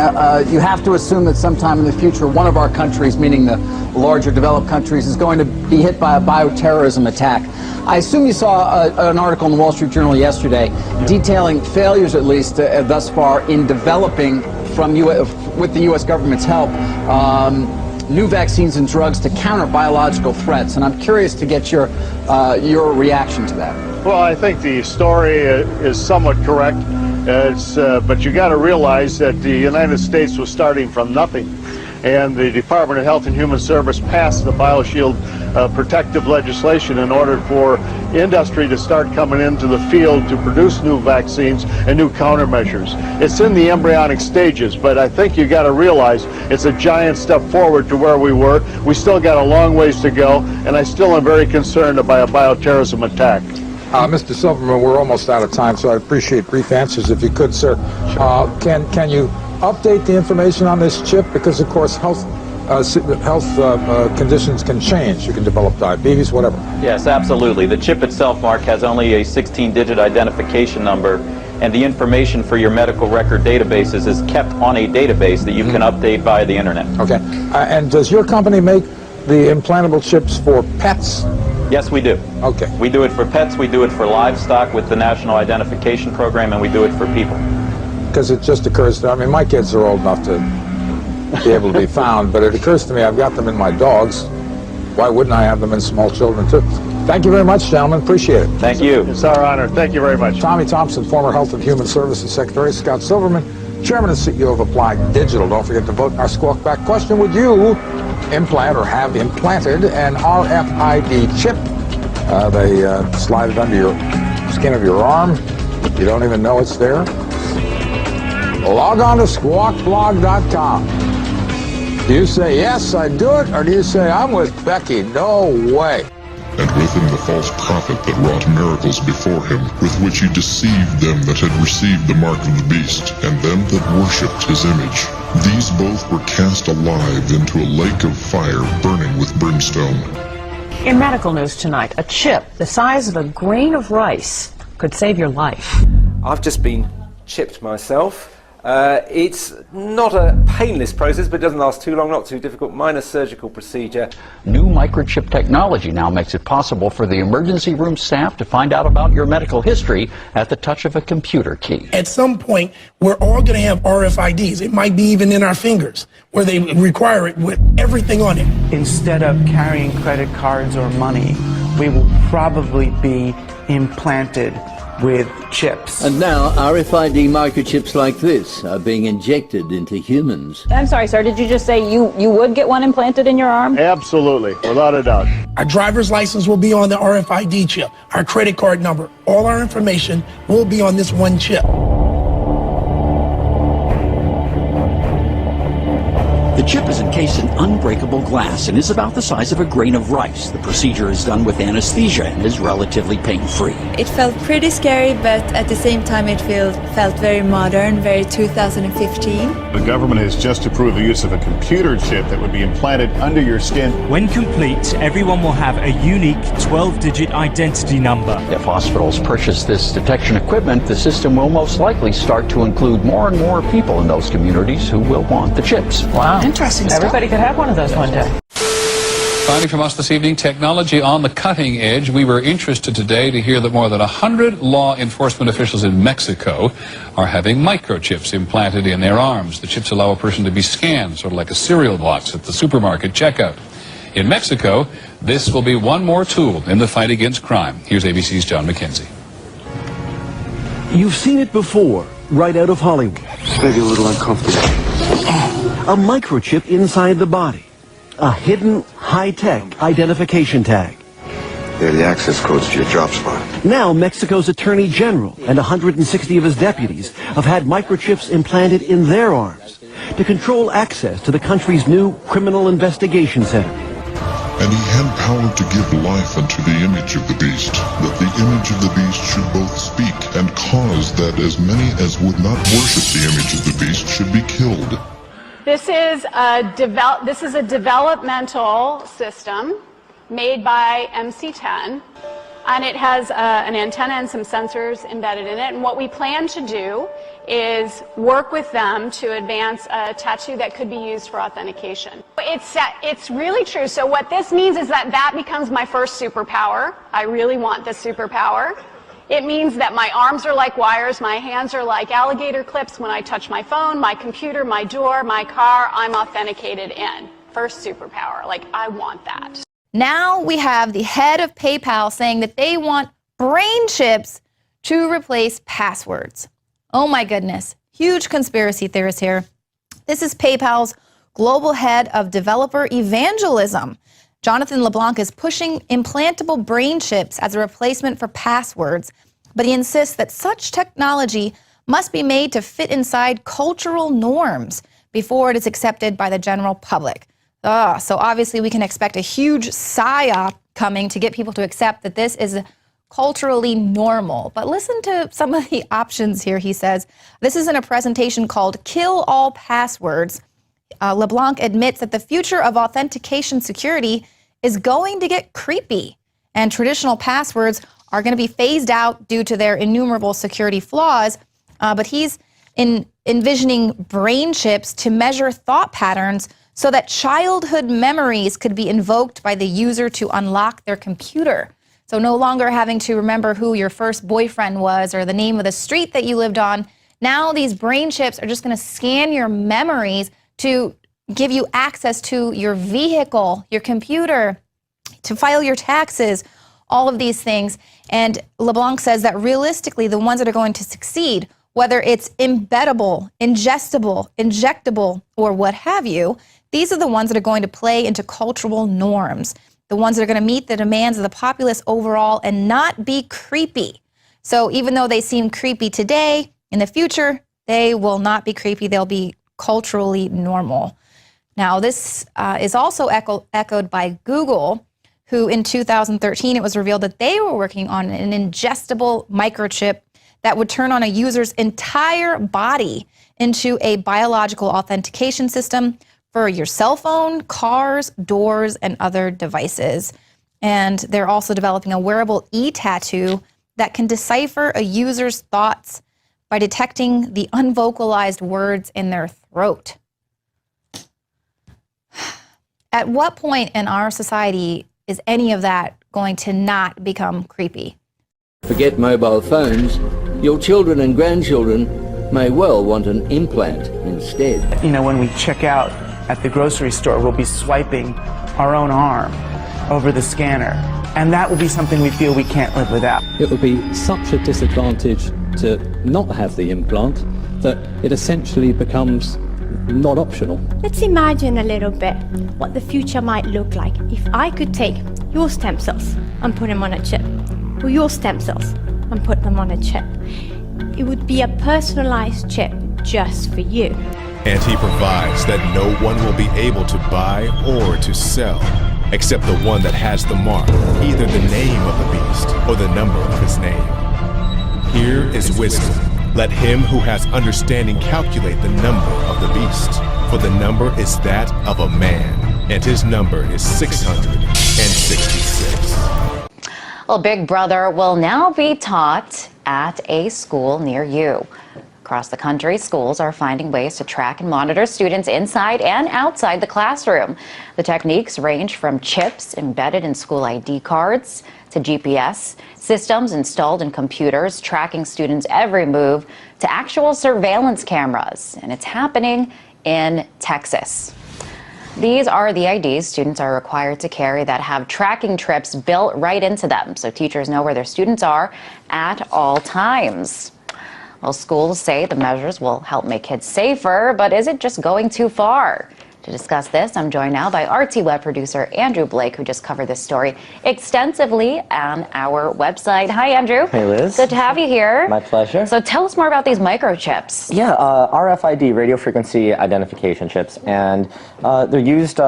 you have to assume that sometime in the future one of our countries, meaning the larger developed countries, is going to be hit by a bioterrorism attack. I assume you saw an article in the Wall Street Journal yesterday detailing failures, at least thus far, in developing with the U.S. government's help new vaccines and drugs to counter biological threats, and I'm curious to get your reaction to that. Well, I think the story is somewhat correct, but you got to realize that the United States was starting from nothing, and the Department of Health and Human Service passed the BioShield protective legislation in order for industry to start coming into the field to produce new vaccines and new countermeasures. It's in the embryonic stages, but I think you got to realize it's a giant step forward to where we were. We still got a long ways to go, and I still am very concerned about a bioterrorism attack. Mr. Silverman, we're almost out of time, so I'd appreciate brief answers if you could, sir. Can you update the information on this chip? Because, of course, health conditions can change. You can develop diabetes, whatever. Yes, absolutely. The chip itself, Mark, has only a 16-digit identification number, and the information for your medical record databases is kept on a database that you can update via the internet. Okay. And does your company make the implantable chips for pets? Yes, we do. Okay. We do it for pets, we do it for livestock with the National Identification Program, and we do it for people. Because it just occurs to, I mean, my kids are old enough to be able to be found, but it occurs to me I've got them in my dogs. Why wouldn't I have them in small children too? Thank you very much, gentlemen. Appreciate it. Thank you. It's our honor. Thank you very much. Tommy Thompson, former Health and Human Services Secretary. Scott Silverman, Chairman and CEO of Applied Digital. Don't forget to vote in our Squawk Back question. Would you implant or have implanted an RFID chip? They slide it under your skin of your arm. You don't even know it's there. Log on to squawkblog.com. Do you say, yes, I do it, or do you say, I'm with Becky? No way. And with him the false prophet that wrought miracles before him, with which he deceived them that had received the mark of the beast, and them that worshipped his image. These both were cast alive into a lake of fire burning with brimstone. In medical news tonight, a chip the size of a grain of rice could save your life. I've just been chipped myself. It's not a painless process, but it doesn't last too long, not too difficult. Minor surgical procedure. New microchip technology now makes it possible for the emergency room staff to find out about your medical history at the touch of a computer key. At some point, we're all going to have RFIDs. It might be even in our fingers, where they require it with everything on it. Instead of carrying credit cards or money, we will probably be implanted with chips. And now RFID microchips like this are being injected into humans. I'm sorry, sir, did you just say you would get one implanted in your arm? Absolutely, without a doubt. Our driver's license will be on the RFID chip. Our credit card number, all our information will be on this one chip. The chip is encased in unbreakable glass and is about the size of a grain of rice. The procedure is done with anesthesia and is relatively pain-free. It felt pretty scary, but at the same time it felt very modern, very 2015. The government has just approved the use of a computer chip that would be implanted under your skin. When complete, everyone will have a unique 12-digit identity number. If hospitals purchase this detection equipment, the system will most likely start to include more and more people in those communities who will want the chips. Wow. Interesting stuff. Everybody could have one of those one day. Finally from us this evening, technology on the cutting edge. We were interested today to hear that more than 100 law enforcement officials in Mexico are having microchips implanted in their arms. The chips allow a person to be scanned, sort of like a cereal box at the supermarket checkout. In Mexico, this will be one more tool in the fight against crime. Here's ABC's John McKenzie. You've seen it before, right out of Hollywood. It's maybe a little uncomfortable. A microchip inside the body. A hidden, high-tech identification tag. They're the access codes to your job spot. Now, Mexico's Attorney General and 160 of his deputies have had microchips implanted in their arms to control access to the country's new Criminal Investigation Center. And he had power to give life unto the image of the beast, that the image of the beast should both speak and cause that as many as would not worship the image of the beast should be killed. This is a developmental system made by MC10, and it has an antenna and some sensors embedded in it. And what we plan to do is work with them to advance a tattoo that could be used for authentication. It's really true. So what this means is that becomes my first superpower. I really want this superpower. It means that my arms are like wires, my hands are like alligator clips. When I touch my phone, my computer, my door, my car, I'm authenticated in. First superpower. Like, I want that. Now we have the head of PayPal saying that they want brain chips to replace passwords. Oh my goodness. Huge conspiracy theorist here. This is PayPal's global head of developer evangelism. Jonathan LeBlanc is pushing implantable brain chips as a replacement for passwords, but he insists that such technology must be made to fit inside cultural norms before it is accepted by the general public. So obviously we can expect a huge psyop coming to get people to accept that this is culturally normal. But listen to some of the options here, he says. This is in a presentation called Kill All Passwords. LeBlanc admits that the future of authentication security is going to get creepy, and traditional passwords are going to be phased out due to their innumerable security flaws. But he's envisioning brain chips to measure thought patterns so that childhood memories could be invoked by the user to unlock their computer. So no longer having to remember who your first boyfriend was or the name of the street that you lived on. Now these brain chips are just going to scan your memories to give you access to your vehicle, your computer, to file your taxes, all of these things. And LeBlanc says that realistically, the ones that are going to succeed, whether it's embeddable, ingestible, injectable, or what have you, these are the ones that are going to play into cultural norms, the ones that are going to meet the demands of the populace overall and not be creepy. So even though they seem creepy today, in the future, they will not be creepy. They'll be culturally normal. Now, this is also echoed by Google, who in 2013, it was revealed that they were working on an ingestible microchip that would turn on a user's entire body into a biological authentication system for your cell phone, cars, doors, and other devices. And they're also developing a wearable e-tattoo that can decipher a user's thoughts by detecting the unvocalized words in their throat. At what point in our society is any of that going to not become creepy? Forget mobile phones. Your children and grandchildren may well want an implant instead. You know, when we check out at the grocery store, we'll be swiping our own arm over the scanner. And that will be something we feel we can't live without. It would be such a disadvantage to not have the implant that it essentially becomes not optional. Let's imagine a little bit what the future might look like if I could take your stem cells and put them on a chip, or your stem cells and put them on a chip. It would be a personalized chip just for you. And he provides that no one will be able to buy or to sell except the one that has the mark, either the name of the beast or the number of his name. Here is wisdom. Let him who has understanding calculate the number of the beast, for the number is that of a man, and his number is 666. Well, Big Brother will now be taught at a school near you. Across the country, schools are finding ways to track and monitor students inside and outside the classroom. The techniques range from chips embedded in school ID cards to GPS systems installed in computers, tracking students' every move, to actual surveillance cameras. And it's happening in Texas. These are the IDs students are required to carry that have tracking trips built right into them, so teachers know where their students are at all times. Well, schools say the measures will help make kids safer, but is it just going too far? To discuss this, I'm joined now by RT Web producer Andrew Blake, who just covered this story extensively on our website. Hi, Andrew. Hey, Liz. Good to have you here. My pleasure. So tell us more about these microchips. Yeah, RFID, radio frequency identification chips, and they're used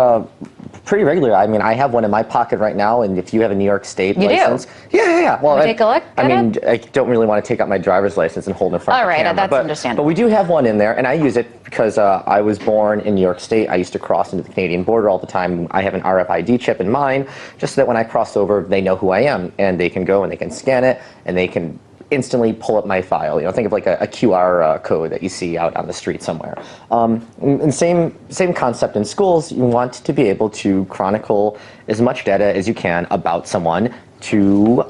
pretty regularly. I mean, I have one in my pocket right now, and if you have a New York State license, yeah. Well, take a look. I mean, I don't really want to take out my driver's license and hold it in front All of the right, camera. that's understandable. But we do have one in there, and I use it because I was born in New York State. I used to cross into the Canadian border all the time. I have an RFID chip in mine, just so that when I cross over, they know who I am, and they can go and they can scan it, and they can instantly pull up my file. You know, think of like a QR code that you see out on the street somewhere. And same concept in schools. You want to be able to chronicle as much data as you can about someone to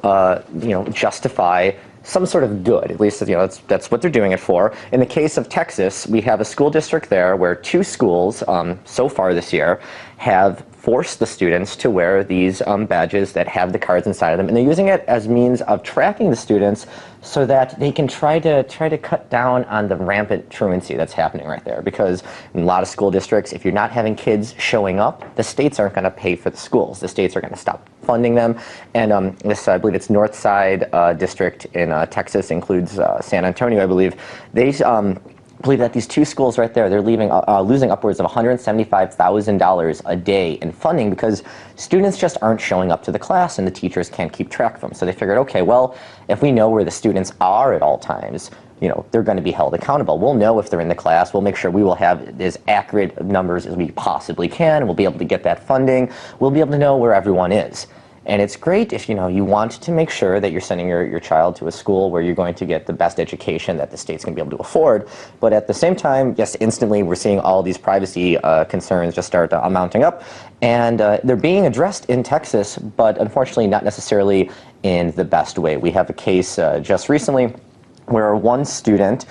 justify some sort of good. At least that's what they're doing it for. In the case of Texas, we have a school district there where 2 schools so far this year have forced the students to wear these badges that have the cards inside of them, and they're using it as means of tracking the students so that they can try to cut down on the rampant truancy that's happening right there. Because in a lot of school districts, if you're not having kids showing up, the states aren't going to pay for the schools. The states are going to stop funding them. And this, I believe it's Northside District in Texas, includes San Antonio, I believe. They believe that these 2 schools right there, they're losing upwards of $175,000 a day in funding because students just aren't showing up to the class and the teachers can't keep track of them. So they figured, okay, well, if we know where the students are at all times, they're going to be held accountable. We'll know if they're in the class. We'll make sure we will have as accurate numbers as we possibly can. We'll be able to get that funding. We'll be able to know where everyone is. And it's great if you want to make sure that you're sending your child to a school where you're going to get the best education that the state's going to be able to afford. But at the same time, yes, instantly we're seeing all these privacy concerns just start mounting up. And they're being addressed in Texas, but unfortunately not necessarily in the best way. We have a case just recently where one student,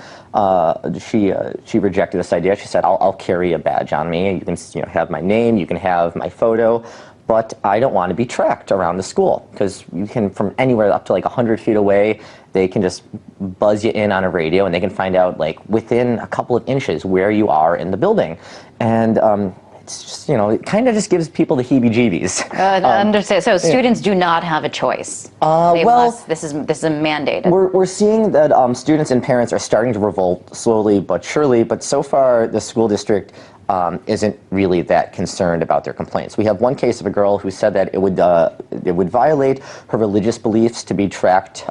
she rejected this idea. She said, I'll carry a badge on me. You can have my name, you can have my photo, but I don't want to be tracked around the school because you can, from anywhere up to like 100 feet away, they can just buzz you in on a radio and they can find out like within a couple of inches where you are in the building. And it's just, it kind of just gives people the heebie-jeebies. Understand. So students do not have a choice. This is mandated. We're seeing that students and parents are starting to revolt slowly but surely, but so far the school district isn't really that concerned about their complaints. We have one case of a girl who said that it would violate her religious beliefs to be tracked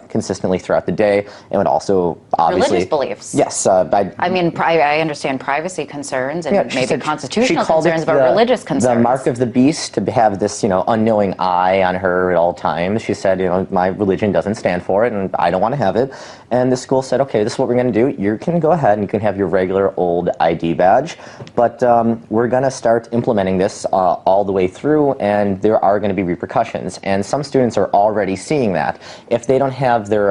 consistently throughout the day, and would also obviously religious beliefs. Yes, I mean, I understand privacy concerns and maybe constitutional concerns, but religious concerns. The mark of the beast, to have this unknowing eye on her at all times. She said, my religion doesn't stand for it, and I don't want to have it. And the school said, okay, this is what we're going to do. You can go ahead and you can have your regular old ID badge. But we're going to start implementing this all the way through, and there are going to be repercussions. And some students are already seeing that. If they don't have their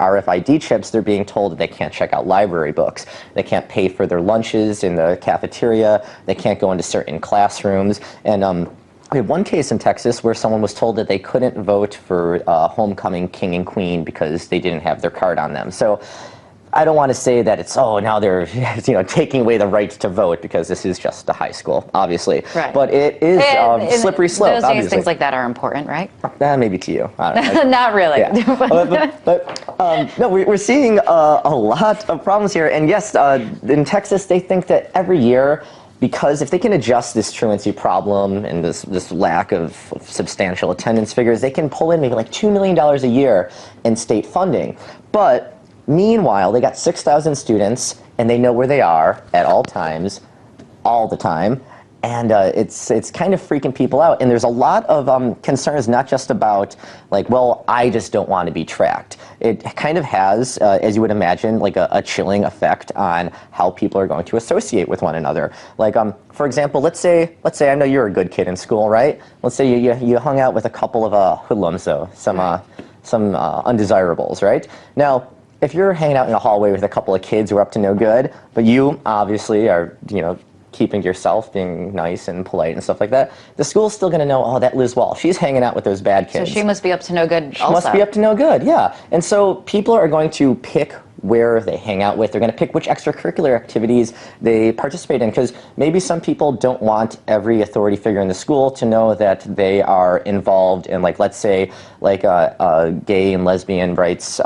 RFID chips, they're being told that they can't check out library books. They can't pay for their lunches in the cafeteria. They can't go into certain classrooms. And we had one case in Texas where someone was told that they couldn't vote for homecoming king and queen because they didn't have their card on them. So I don't want to say that it's, now they're taking away the right to vote because this is just a high school, obviously. Right. But it is slippery slope, those obviously. things like that are important, right? Maybe to you. I don't know. Not really. Yeah. No, we're seeing a lot of problems here. And yes, in Texas, they think that every year, because if they can adjust this truancy problem and this lack of substantial attendance figures, they can pull in maybe like $2 million a year in state funding. But meanwhile, they got 6,000 students, and they know where they are at all times, all the time, and it's kind of freaking people out. And there's a lot of concerns, not just about like, well, I just don't want to be tracked. It kind of has, as you would imagine, like a chilling effect on how people are going to associate with one another. Like, for example, let's say I know you're a good kid in school, right? Let's say you hung out with a couple of hoodlums, though, some undesirables, right? Now, if you're hanging out in a hallway with a couple of kids who are up to no good, but you obviously are, keeping to yourself, being nice and polite and stuff like that, the school's still going to know, oh, that Liz Wall, she's hanging out with those bad kids. So she must be up to no good also. She must be up to no good, yeah. And so people are going to pick where they hang out with. They're going to pick which extracurricular activities they participate in, because maybe some people don't want every authority figure in the school to know that they are involved in, like, let's say, like a gay and lesbian rights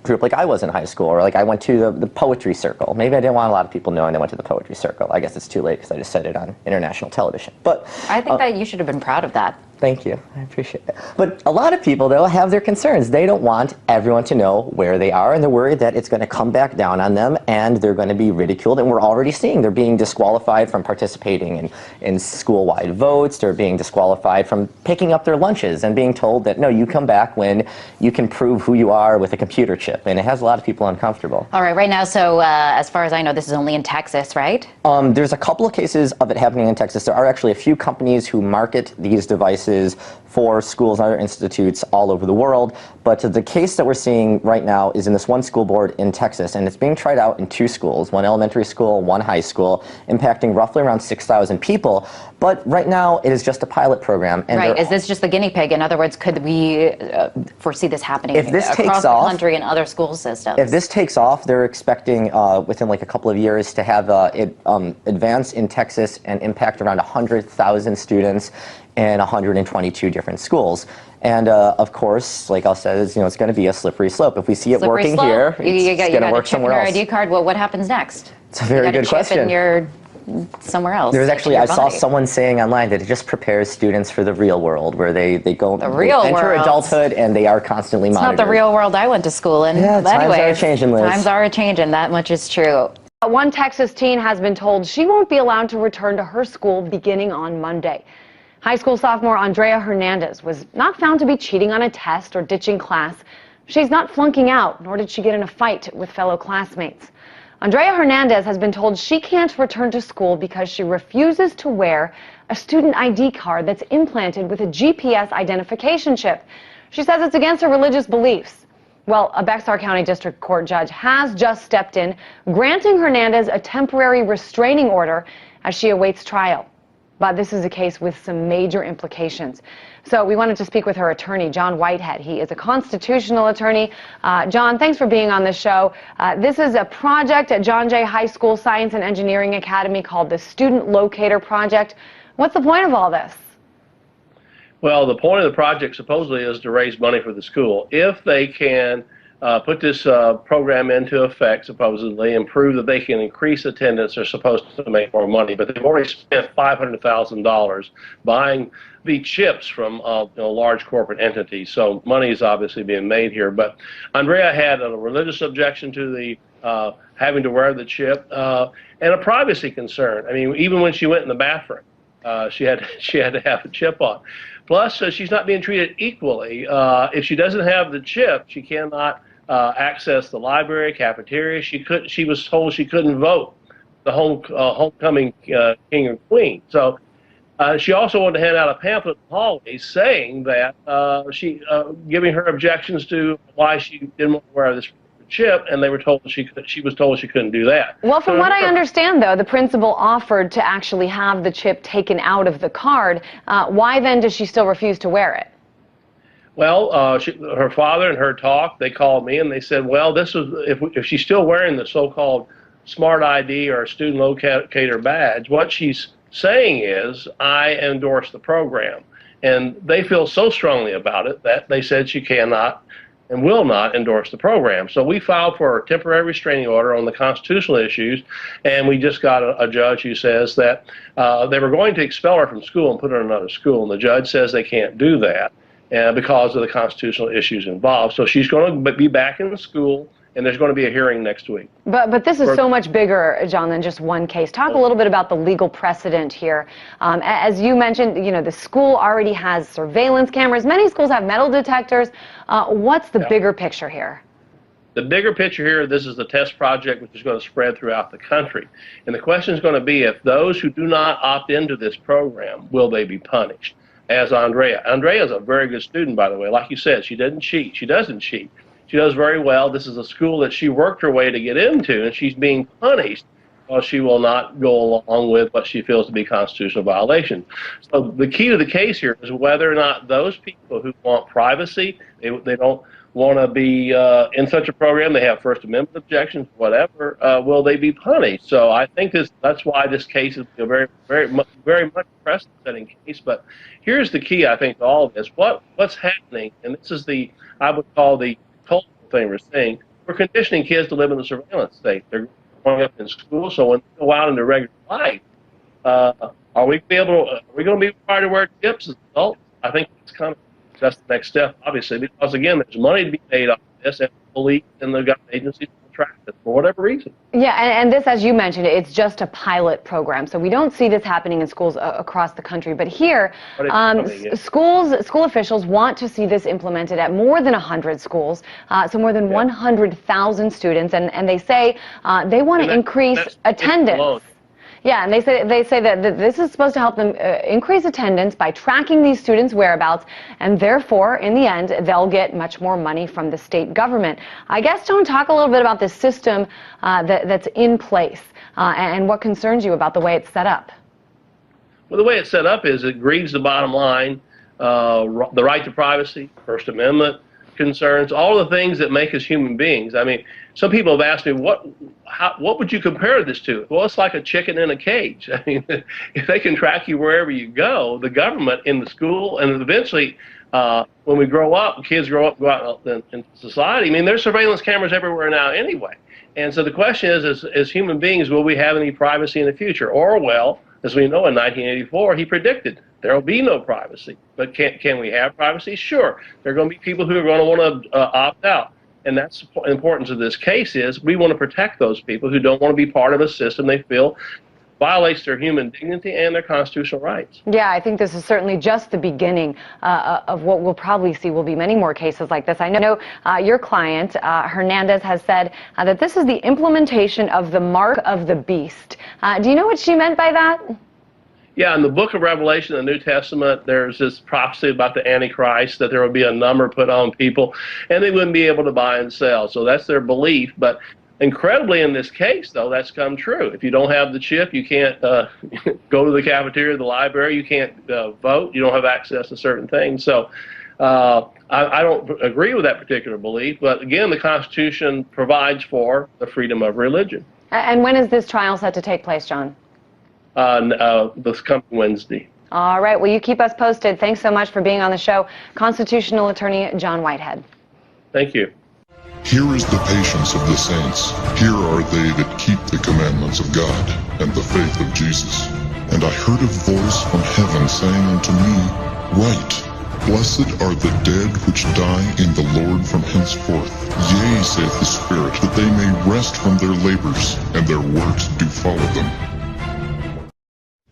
group like I was in high school, or like I went to the poetry circle. Maybe I didn't want a lot of people knowing I went to the poetry circle. I guess it's too late because I just said it on international television. But I think that you should have been proud of that. Thank you. I appreciate it. But a lot of people, though, have their concerns. They don't want everyone to know where they are, and they're worried that it's going to come back down on them, and they're going to be ridiculed. And we're already seeing they're being disqualified from participating in school-wide votes. They're being disqualified from picking up their lunches and being told that, no, you come back when you can prove who you are with a computer chip. And it has a lot of people uncomfortable. All right now, so as far as I know, this is only in Texas, right? There's a couple of cases of it happening in Texas. There are actually a few companies who market these devices for schools and other institutes all over the world. But the case that we're seeing right now is in this one school board in Texas, and it's being tried out in 2 schools, one elementary school, one high school, impacting roughly around 6,000 people. But right now, it is just a pilot program. And right, is this just the guinea pig? In other words, could we forsee this happening across the country and other school systems? If this takes off, they're expecting within like a couple of years to have it advance in Texas and impact around 100,000 students in 122 different schools. And of course, like I said, it's going to be a slippery slope. If we see it working here, it's going to work somewhere else. You got a chip in your ID card. Well, what happens next? It's a very good question. You're somewhere else. There's actually, I saw someone saying online that it just prepares students for the real world, where they enter adulthood and they are constantly monitored. It's not the real world I went to school in. Yeah, but times are changing, Liz. Times are changing. That much is true. One Texas teen has been told she won't be allowed to return to her school beginning on Monday. High school sophomore Andrea Hernandez was not found to be cheating on a test or ditching class. She's not flunking out, nor did she get in a fight with fellow classmates. Andrea Hernandez has been told she can't return to school because she refuses to wear a student ID card that's implanted with a GPS identification chip. She says it's against her religious beliefs. Well, a Bexar County District Court judge has just stepped in, granting Hernandez a temporary restraining order as she awaits trial. But this is a case with some major implications. So we wanted to speak with her attorney, John Whitehead. He is a constitutional attorney. John, thanks for being on the show. This is a project at John Jay High School Science and Engineering Academy called the Student Locator Project. What's the point of all this? Well, the point of the project supposedly is to raise money for the school. If they can put this program into effect, supposedly, and prove that they can increase attendance, they're supposed to make more money. But they've already spent $500,000 buying the chips from large corporate entities. So money is obviously being made here. But Andrea had a religious objection to the having to wear the chip and a privacy concern. I mean, even when she went in the bathroom, she had to have a chip on. Plus, she's not being treated equally. If she doesn't have the chip, she cannot access the library, cafeteria. She was told she couldn't vote the homecoming king or queen. So she also wanted to hand out a pamphlet in the hallway saying that giving her objections to why she didn't want to wear this chip, and they were told she was told she couldn't do that. Well, from what I understand, though, the principal offered to actually have the chip taken out of the card. Why then does she still refuse to wear it? Well, her father and her talk, they called me and they said, well, this was if she's still wearing the so-called Smart ID or student locator badge, what she's saying is, I endorse the program. And they feel so strongly about it that they said she cannot and will not endorse the program. So we filed for a temporary restraining order on the constitutional issues, and we just got a judge who says that they were going to expel her from school and put her in another school, and the judge says they can't do that because of the constitutional issues involved. So she's going to be back in school, and there's going to be a hearing next week. But this is so much bigger, John, than just one case. Talk a little bit about the legal precedent here. As you mentioned, the school already has surveillance cameras. Many schools have metal detectors. What's the bigger picture here? The bigger picture here, this is the test project which is going to spread throughout the country. And the question is going to be, if those who do not opt into this program, will they be punished? As Andrea. Andrea is a very good student, by the way. Like you said, she doesn't cheat. She doesn't cheat. She does very well. This is a school that she worked her way to get into, and she's being punished because she will not go along with what she feels to be constitutional violation. So the key to the case here is whether or not those people who want privacy, they don't want to be in such a program, they have First Amendment objections, whatever, will they be punished? So I think that's why this case is a very much precedent-setting case. But here's the key, I think, to all of this. What's happening, and this is I would call the cultural thing we're seeing, we're conditioning kids to live in the surveillance state. They're growing up in school, so when they go out into regular life, are we going to be required to wear chips as adults? I think that's the next step, obviously, because, again, there's money to be made off of this, and the police and the government agencies will track it for whatever reason. Yeah, and this, as you mentioned, it's just a pilot program, so we don't see this happening in schools across the country. But here, school officials want to see this implemented at more than 100 schools, so more than 100,000 students, and they say they want to increase attendance. Yeah, and they say that this is supposed to help them increase attendance by tracking these students' whereabouts, and therefore, in the end, they'll get much more money from the state government. I guess, John, talk a little bit about this system that's in place and what concerns you about the way it's set up. Well, the way it's set up is it grieves the bottom line, the right to privacy, First Amendment concerns, all the things that make us human beings. I mean, some people have asked me, what would you compare this to? Well, it's like a chicken in a cage. I mean, if they can track you wherever you go, the government in the school, and eventually when we grow up, kids grow up, go out in society, I mean, there's surveillance cameras everywhere now anyway. And so the question is, as human beings, will we have any privacy in the future? Orwell, as we know, in 1984, he predicted there will be no privacy. But can we have privacy? Sure. There are going to be people who are going to want to opt out. And that's the importance of this case is we want to protect those people who don't want to be part of a system they feel violates their human dignity and their constitutional rights. Yeah, I think this is certainly just the beginning of what we'll probably see will be many more cases like this. I know your client, Hernandez, has said that this is the implementation of the mark of the beast. Do you know what she meant by that? Yeah, in the book of Revelation, the New Testament, there's this prophecy about the Antichrist, that there would be a number put on people, and they wouldn't be able to buy and sell. So that's their belief. But incredibly, in this case, though, that's come true. If you don't have the chip, you can't go to the cafeteria, the library, you can't vote, you don't have access to certain things. So I don't agree with that particular belief. But again, the Constitution provides for the freedom of religion. And when is this trial set to take place, John? This coming Wednesday. All right. Well, you keep us posted. Thanks so much for being on the show. Constitutional attorney John Whitehead. Thank you. Here is the patience of the saints. Here are they that keep the commandments of God and the faith of Jesus. And I heard a voice from heaven saying unto me, Write, Blessed are the dead which die in the Lord from henceforth. Yea, saith the Spirit, that they may rest from their labors, and their works do follow them.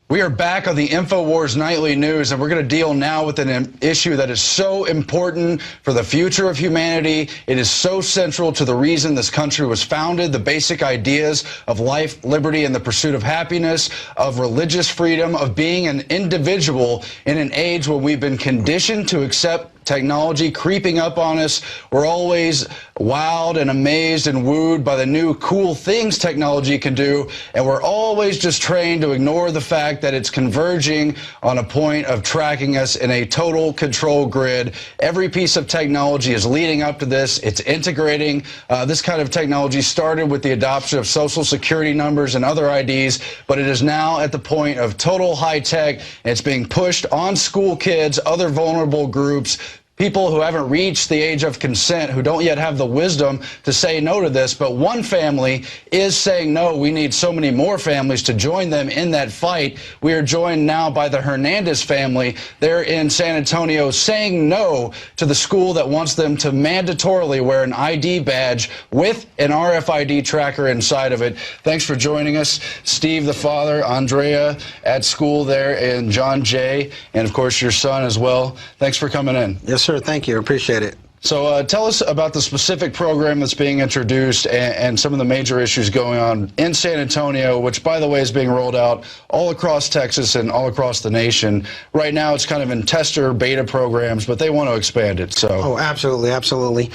We are back on the InfoWars Nightly News, and we're going to deal now with an issue that is so important for the future of humanity. It is so central to the reason this country was founded, the basic ideas of life, liberty, and the pursuit of happiness, of religious freedom, of being an individual in an age when we've been conditioned to accept technology creeping up on us. We're always wowed and amazed and wooed by the new cool things technology can do, and we're always just trained to ignore the fact that it's converging on a point of tracking us in a total control grid. Every piece of technology is leading up to this. It's integrating. This kind of technology started with the adoption of social security numbers and other IDs, but it is now at the point of total high tech, and it's being pushed on school kids, other vulnerable groups, people who haven't reached the age of consent, who don't yet have the wisdom to say no to this. But one family is saying no. We need so many more families to join them in that fight. We are joined now by the Hernandez family. They're in San Antonio saying no to the school that wants them to mandatorily wear an ID badge with an RFID tracker inside of it. Thanks for joining us. Steve, the father, Andrea at school there, and John Jay, and of course your son as well. Thanks for coming in. Yes, sir. Thank you. Appreciate it. So tell us about the specific program that's being introduced and some of the major issues going on in San Antonio, which, by the way, is being rolled out all across Texas and all across the nation. Right now, it's kind of in tester beta programs, but they want to expand it. So. Oh, absolutely. Absolutely.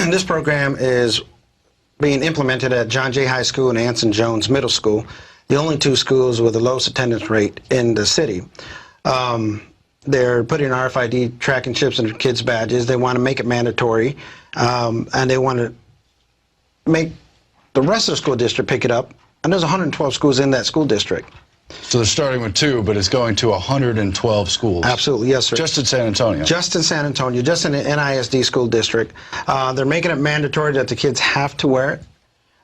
This program is being implemented at John Jay High School and Anson Jones Middle School, the only two schools with the lowest attendance rate in the city. They're putting RFID tracking chips in kids' badges. They want to make it mandatory, and they want to make the rest of the school district pick it up. And there's 112 schools in that school district. So they're starting with 2, but it's going to 112 schools. Absolutely, yes, sir. Just in San Antonio. Just in San Antonio, just in the NISD school district. They're making it mandatory that the kids have to wear it.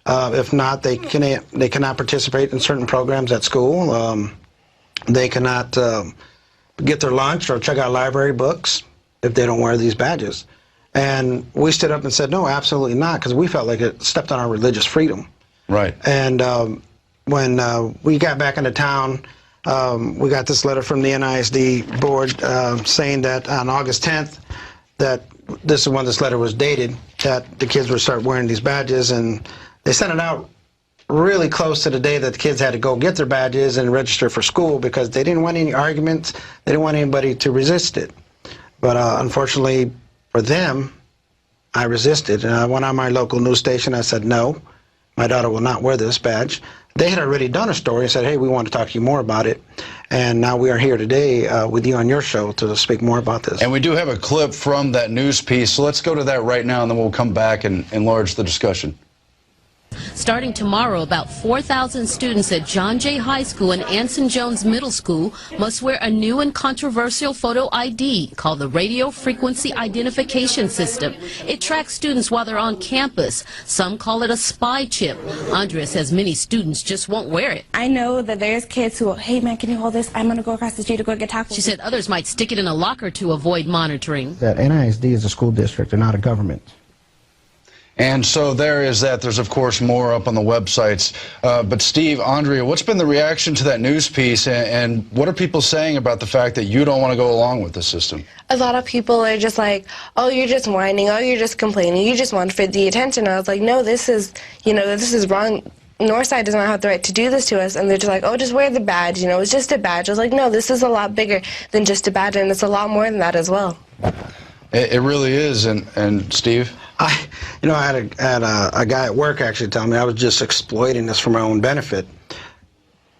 If not, they cannot participate in certain programs at school. They cannot get their lunch or check out library books if they don't wear these badges. And we stood up and said, no, absolutely not, because we felt like it stepped on our religious freedom. Right. And when we got back into town, we got this letter from the NISD board saying that on August 10th, that this is when this letter was dated, that the kids would start wearing these badges, and they sent it out really close to the day that the kids had to go get their badges and register for school because they didn't want any arguments. They didn't want anybody to resist it. But unfortunately for them, I resisted. And I went on my local news station. I said, no, my daughter will not wear this badge. They had already done a story and said, hey, we want to talk to you more about it. And now we are here today with you on your show to speak more about this. And we do have a clip from that news piece. So let's go to that right now, and then we'll come back and enlarge the discussion. Starting tomorrow, about 4,000 students at John Jay High School and Anson Jones Middle School must wear a new and controversial photo ID called the Radio Frequency Identification System. It tracks students while they're on campus. Some call it a spy chip. Andrea says many students just won't wear it. I know that there's kids who will, hey man, can you hold this? I'm going to go across the street to go get tacos. She said others might stick it in a locker to avoid monitoring. That NISD is a school district and not a government. And so there is that. There's, of course, more up on the websites. But Steve, Andrea, what's been the reaction to that news piece, and what are people saying about the fact that you don't want to go along with the system? A lot of people are just like, oh, you're just whining, oh, you're just complaining, you just want for the attention. I was like, no, this is, this is wrong. Northside does not have the right to do this to us. And they're just like, oh, just wear the badge, it's just a badge. I was like, no, this is a lot bigger than just a badge, and it's a lot more than that as well. It really is. And Steve? I had a guy at work actually tell me I was just exploiting this for my own benefit.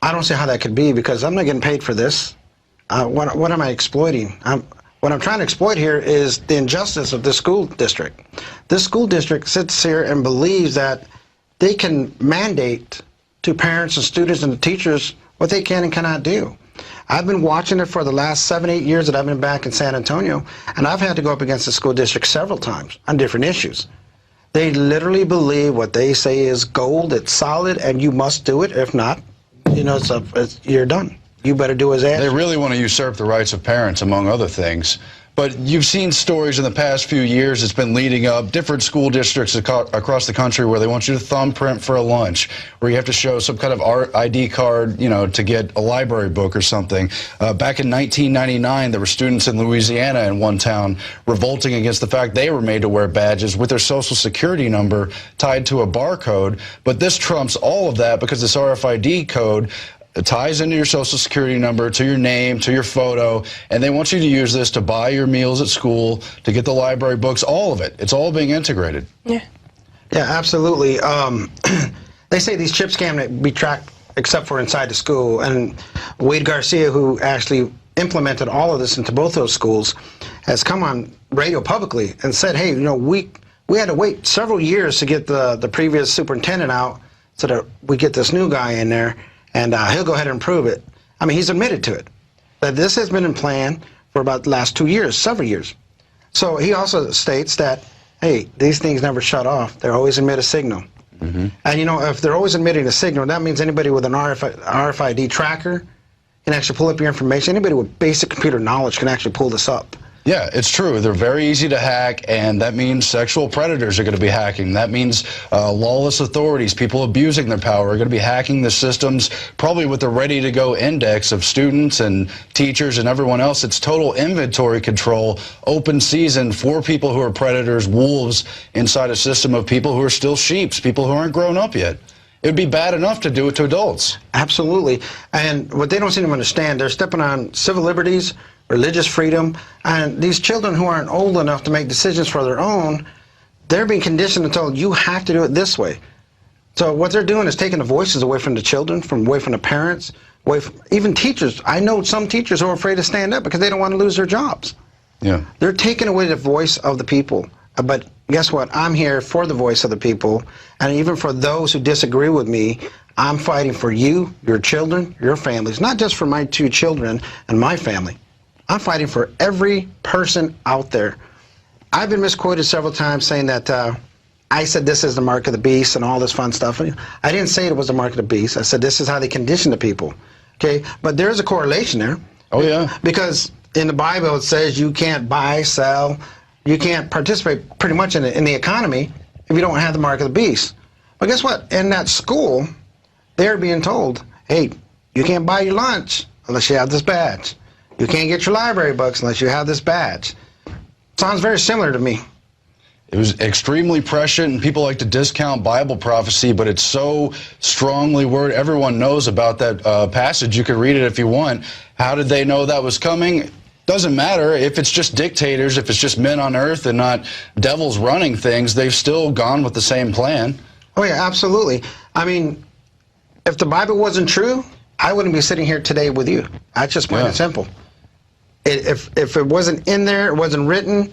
I don't see how that could be because I'm not getting paid for this. What am I exploiting? What I'm trying to exploit here is the injustice of this school district. This school district sits here and believes that they can mandate to parents and students and teachers what they can and cannot do. I've been watching it for the last 7, 8 years that I've been back in San Antonio, and I've had to go up against the school district several times on different issues. They literally believe what they say is gold, it's solid, and you must do it. If not, you're done. You better do as asked. They really want to usurp the rights of parents, among other things. But you've seen stories in the past few years, it's been leading up, different school districts across the country where they want you to thumbprint for a lunch, where you have to show some kind of ID card, to get a library book or something. Back in 1999, there were students in Louisiana in one town revolting against the fact they were made to wear badges with their social security number tied to a barcode. But this trumps all of that because this RFID code ties into your social security number, to your name, to your photo, and they want you to use this to buy your meals at school, to get the library books, all of it. It's all being integrated. Yeah, absolutely. They say these chips can't be tracked except for inside the school, and Wade Garcia, who actually implemented all of this into both those schools, has come on radio publicly and said, hey, we had to wait several years to get the previous superintendent out so that we get this new guy in there. And he'll go ahead and prove it. I mean, he's admitted to it, that this has been in plan for about the last 2 years, several years. So he also states that, hey, these things never shut off. They always emit a signal. Mm-hmm. And, if they're always emitting a signal, that means anybody with an RFID tracker can actually pull up your information. Anybody with basic computer knowledge can actually pull this up. Yeah, it's true. They're very easy to hack, and that means sexual predators are going to be hacking. That means lawless authorities, people abusing their power, are going to be hacking the systems, probably with the ready-to-go index of students and teachers and everyone else. It's total inventory control, open season for people who are predators, wolves, inside a system of people who are still sheeps, people who aren't grown up yet. It would be bad enough to do it to adults. Absolutely. And what they don't seem to understand, they're stepping on civil liberties, religious freedom, and these children who aren't old enough to make decisions for their own, They're being conditioned and told, you have to do it this way. So what they're doing is taking the voices away from the children, away from the parents, away from even teachers. I know some teachers who are afraid to stand up because they don't want to lose their jobs. Yeah. They're taking away the voice of the people. But guess what? I'm here for the voice of the people, and even for those who disagree with me, I'm fighting for you, your children, your families, not just for my 2 children and my family. I'm fighting for every person out there. I've been misquoted several times saying that I said this is the mark of the beast and all this fun stuff. I didn't say it was the mark of the beast. I said this is how they condition the people. Okay, but there's a correlation there. Oh yeah. Because in the Bible it says you can't buy, sell, you can't participate pretty much in the economy if you don't have the mark of the beast. But guess what? In that school, they're being told, hey, you can't buy your lunch unless you have this badge. You can't get your library books unless you have this badge. Sounds very similar to me. It was extremely prescient, and people like to discount Bible prophecy, but it's so strongly worded. Everyone knows about that passage. You can read it if you want. How did they know that was coming? Doesn't matter. If it's just dictators, if it's just men on earth and not devils running things, they've still gone with the same plan. Oh, yeah, absolutely. I mean, if the Bible wasn't true, I wouldn't be sitting here today with you. That's just plain and simple. If it wasn't in there, it wasn't written.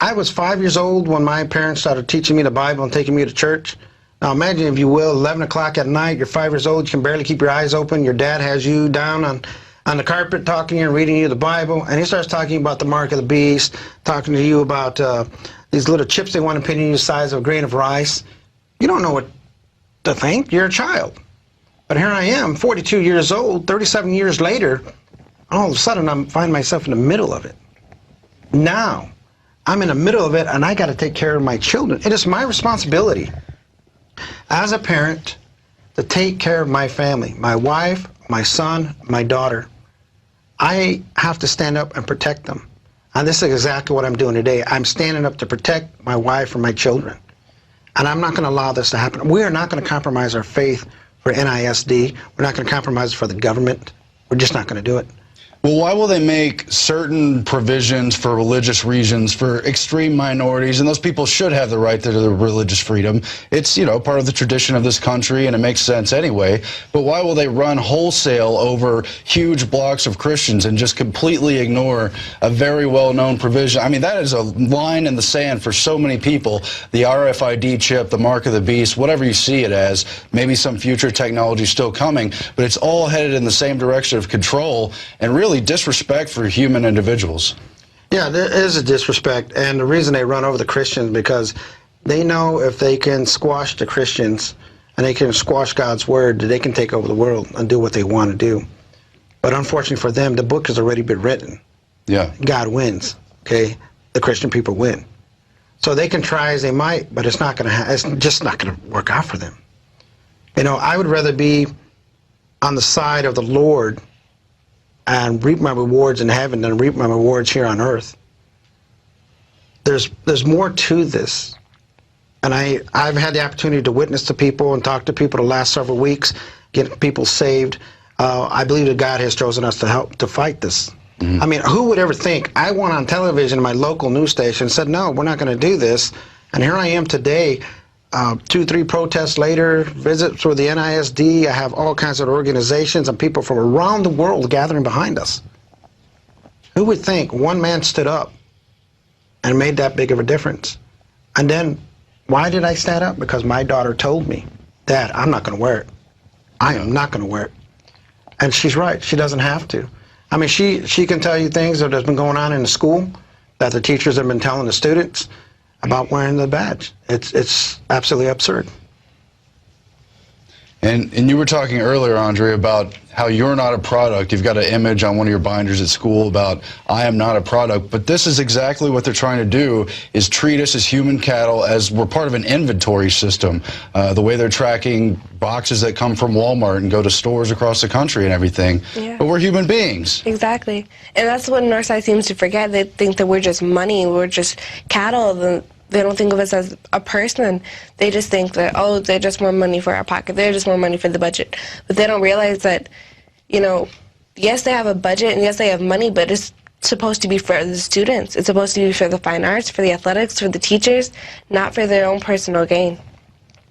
I was 5 years old when my parents started teaching me the Bible and taking me to church. Now imagine, if you will, 11 o'clock at night, you're 5 years old, you can barely keep your eyes open, your dad has you down on the carpet talking to you and reading you the Bible, and he starts talking about the mark of the beast, talking to you about these little chips they want to pin in you the size of a grain of rice. You don't know what to think. You're a child. But here I am, 42 years old, 37 years later, all of a sudden I find myself in the middle of it. Now, I'm in the middle of it, and I got to take care of my children. It is my responsibility as a parent to take care of my family, my wife, my son, my daughter. I have to stand up and protect them. And this is exactly what I'm doing today. I'm standing up to protect my wife and my children. And I'm not going to allow this to happen. We are not going to compromise our faith for NISD. We're not going to compromise for the government. We're just not going to do it. Well, why will they make certain provisions for religious reasons for extreme minorities? And those people should have the right to their religious freedom. It's, you know, part of the tradition of this country, and it makes sense anyway. But why will they run wholesale over huge blocks of Christians and just completely ignore a very well-known provision? I mean, that is a line in the sand for so many people. The RFID chip, the mark of the beast, whatever you see it as, maybe some future technology still coming, but it's all headed in the same direction of control and really disrespect for human individuals. Yeah, there is a disrespect, and the reason they run over the Christians because they know if they can squash the Christians and they can squash God's word, that they can take over the world and do what they want to do. But unfortunately for them, the book has already been written. Yeah. God wins, okay? The Christian people win. So they can try as they might, but it's not going to it's just not going to work out for them. You know, I would rather be on the side of the Lord and reap my rewards in heaven than reap my rewards here on earth. There's more to this. And I've had the opportunity to witness to people and talk to people the last several weeks, get people saved. I believe that God has chosen us to help to fight this. I mean, who would ever think? I went on television, my local news station, and said, no, we're not going to do this. And here I am today, 2, 3 protests later, visits with the NISD. I have all kinds of organizations and people from around the world gathering behind us. Who would think one man stood up and made that big of a difference? And then, why did I stand up? Because my daughter told me, Dad, I'm not going to wear it. I am not going to wear it. And she's right. She doesn't have to. I mean, she can tell you things that has been going on in the school that the teachers have been telling the students about wearing the badge. It's absolutely absurd. And you were talking earlier, Andre, about how you're not a product. You've got an image on one of your binders at school about, I am not a product. But this is exactly what they're trying to do, is treat us as human cattle, as we're part of an inventory system. The way they're tracking boxes that come from Walmart and go to stores across the country and everything. Yeah. But we're human beings. Exactly. And that's what Northside seems to forget. They think that we're just money, we're just cattle. They don't think of us as a person. They just think that, oh, they're just more money for our pocket. They're just more money for the budget. But they don't realize that, you know, yes, they have a budget and yes, they have money, but it's supposed to be for the students. It's supposed to be for the fine arts, for the athletics, for the teachers, not for their own personal gain.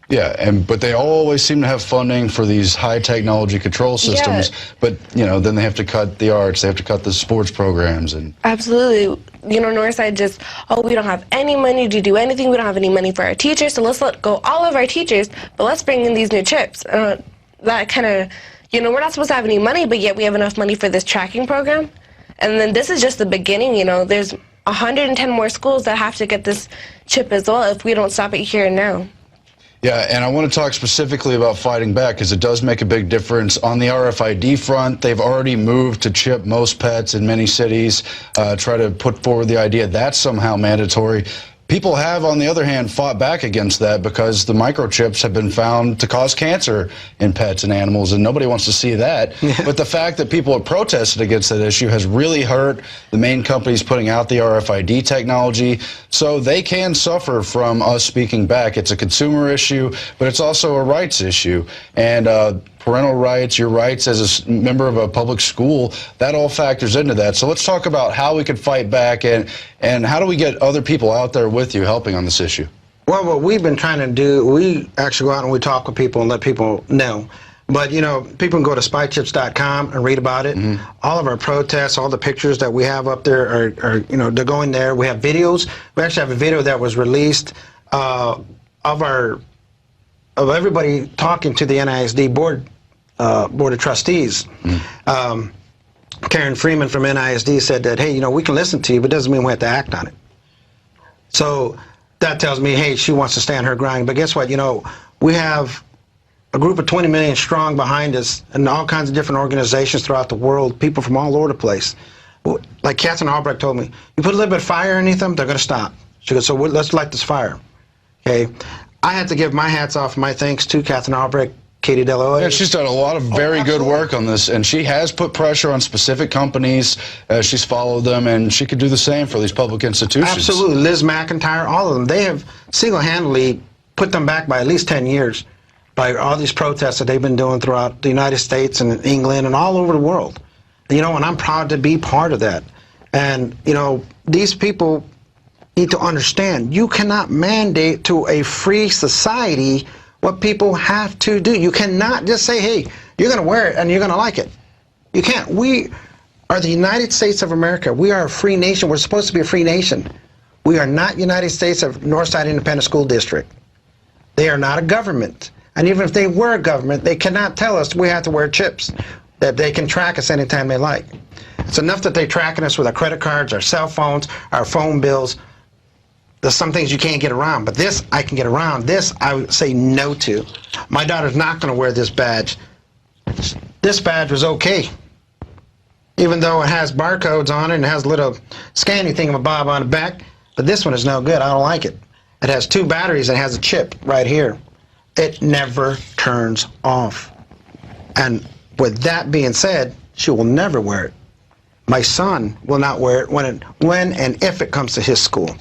Yeah, but they always seem to have funding for these high technology control systems. Yeah. But then they have to cut the arts, they have to cut the sports programs, and Absolutely. Northside just, we don't have any money to do anything. We don't have any money for our teachers, so let's let go all of our teachers, but let's bring in these new chips. That kind of, we're not supposed to have any money, but yet we have enough money for this tracking program. And then this is just the beginning, There's 110 more schools that have to get this chip as well if we don't stop it here and now. Yeah, and I want to talk specifically about fighting back because it does make a big difference. On the RFID front, they've already moved to chip most pets in many cities, try to put forward the idea that's somehow mandatory. People have, on the other hand, fought back against that because the microchips have been found to cause cancer in pets and animals, and nobody wants to see that. But the fact that people have protested against that issue has really hurt the main companies putting out the RFID technology. So they can suffer from us speaking back. It's a consumer issue, but it's also a rights issue. And parental rights, your rights as a member of a public school, that all factors into that. So let's talk about how we could fight back and how do we get other people out there with you helping on this issue? Well, what we've been trying to do, we actually go out and we talk with people and let people know. But, people can go to spychips.com and read about it. Mm-hmm. All of our protests, all the pictures that we have up there are they're going there. We have videos. We actually have a video that was released of everybody talking to the NISD board of trustees. Mm-hmm. Karen Freeman from NISD said that, hey, we can listen to you, but it doesn't mean we have to act on it. So that tells me, hey, she wants to stand her ground. But guess what? We have a group of 20 million strong behind us and all kinds of different organizations throughout the world, people from all over the place. Like Catherine Albrecht told me, you put a little bit of fire underneath them, they're going to stop. She goes, so let's light this fire. Okay. I had to give my hats off, my thanks to Catherine Albrecht, Katie Deloy. Yeah, she's done a lot of very good work on this, and she has put pressure on specific companies. She's followed them, and she could do the same for these public institutions. Absolutely. Liz McIntyre, all of them. They have single-handedly put them back by at least 10 years by all these protests that they've been doing throughout the United States and England and all over the world. And I'm proud to be part of that. And, these people need to understand you cannot mandate to a free society what people have to do. You cannot just say, hey, you're going to wear it and you're going to like it. You can't. We are the United States of America. We are a free nation. We're supposed to be a free nation. We are not United States of Northside Independent School District. They are not a government. And even if they were a government, they cannot tell us we have to wear chips, that they can track us anytime they like. It's enough that they're tracking us with our credit cards, our cell phones, our phone bills. There's some things you can't get around, but this I can get around. This I would say no to. My daughter's not going to wear this badge. This badge was okay, even though it has barcodes on it and has a little scanning thingamabob on the back. But this one is no good. I don't like it. It has 2 batteries and it has a chip right here. It never turns off. And with that being said, she will never wear it. My son will not wear it when and if it comes to his school.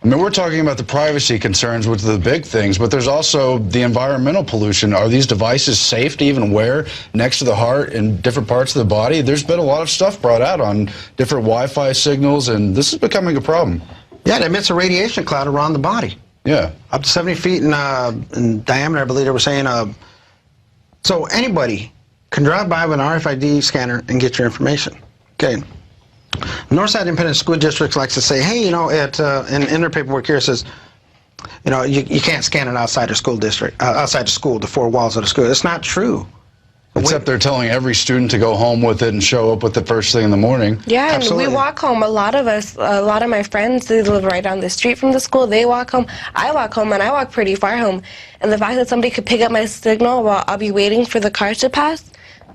I mean, we're talking about the privacy concerns, which are the big things, but there's also the environmental pollution. Are these devices safe to even wear next to the heart in different parts of the body? There's been a lot of stuff brought out on different Wi-Fi signals, and this is becoming a problem. Yeah, it emits a radiation cloud around the body. Yeah. Up to 70 feet in diameter, I believe they were saying. So anybody can drive by with an RFID scanner and get your information. Okay. Northside Independent School District likes to say, hey, in their paperwork here it says, you can't scan it outside the school district, outside the school, the 4 walls of the school. It's not true. Except they're telling every student to go home with it and show up with it first thing in the morning. Yeah, Absolutely. And we walk home. A lot of my friends, they live right down the street from the school. They walk home. I walk home, and I walk pretty far home. And the fact that somebody could pick up my signal while I'll be waiting for the cars to pass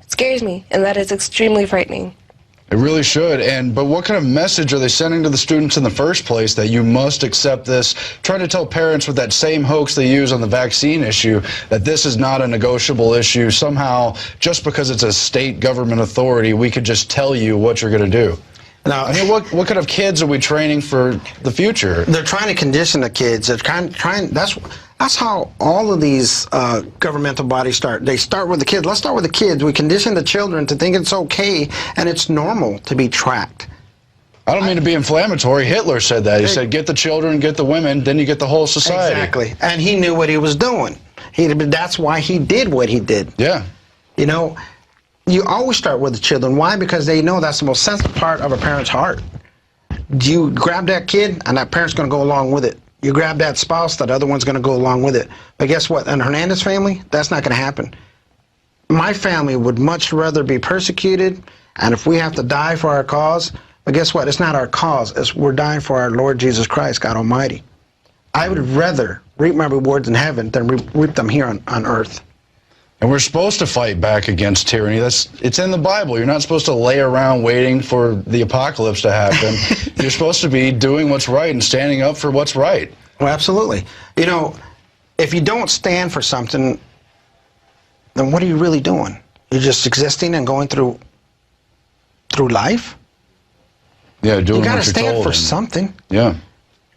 scares me, and that is extremely frightening. It really should. But what kind of message are they sending to the students in the first place that you must accept this? Trying to tell parents with that same hoax they use on the vaccine issue that this is not a negotiable issue. Somehow, just because it's a state government authority, we could just tell you what you're going to do. Now, I mean, what kind of kids are we training for the future? They're trying to condition the kids. They're trying. That's how all of these governmental bodies start. They start with the kids. Let's start with the kids. We condition the children to think it's okay and it's normal to be tracked. I don't mean to be inflammatory. Hitler said that. He said, get the children, get the women, then you get the whole society. Exactly. And he knew what he was doing. That's why he did what he did. Yeah. You know, you always start with the children. Why? Because they know that's the most sensitive part of a parent's heart. You grab that kid, and that parent's going to go along with it. You grab that spouse, that other one's going to go along with it. But guess what? In Hernandez family, that's not going to happen. My family would much rather be persecuted, and if we have to die for our cause, but guess what? It's not our cause. We're dying for our Lord Jesus Christ, God Almighty. I would rather reap my rewards in heaven than reap them here on earth. And we're supposed to fight back against tyranny. It's in the Bible. You're not supposed to lay around waiting for the apocalypse to happen. You're supposed to be doing what's right and standing up for what's right. Well, absolutely. You know, if you don't stand for something, then what are you really doing? You're just existing and going through life? Yeah, doing you got to what you're stand told for and- something. Yeah.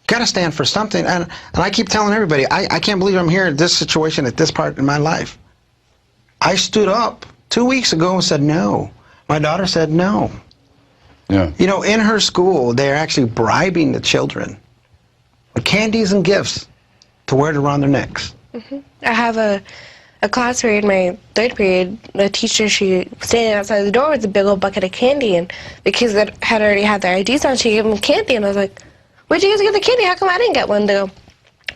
Got to stand for something. And I keep telling everybody, I can't believe I'm here in this situation at this part in my life. I stood up 2 weeks ago and said no. My daughter said no. Yeah. You know, in her school, they're actually bribing the children with candies and gifts to wear it around their necks. I have a class where in my third period, the teacher, she was standing outside the door with a big old bucket of candy, and the kids that had already had their IDs on, she gave them candy, and I was like, where'd you guys get the candy? How come I didn't get one? They go,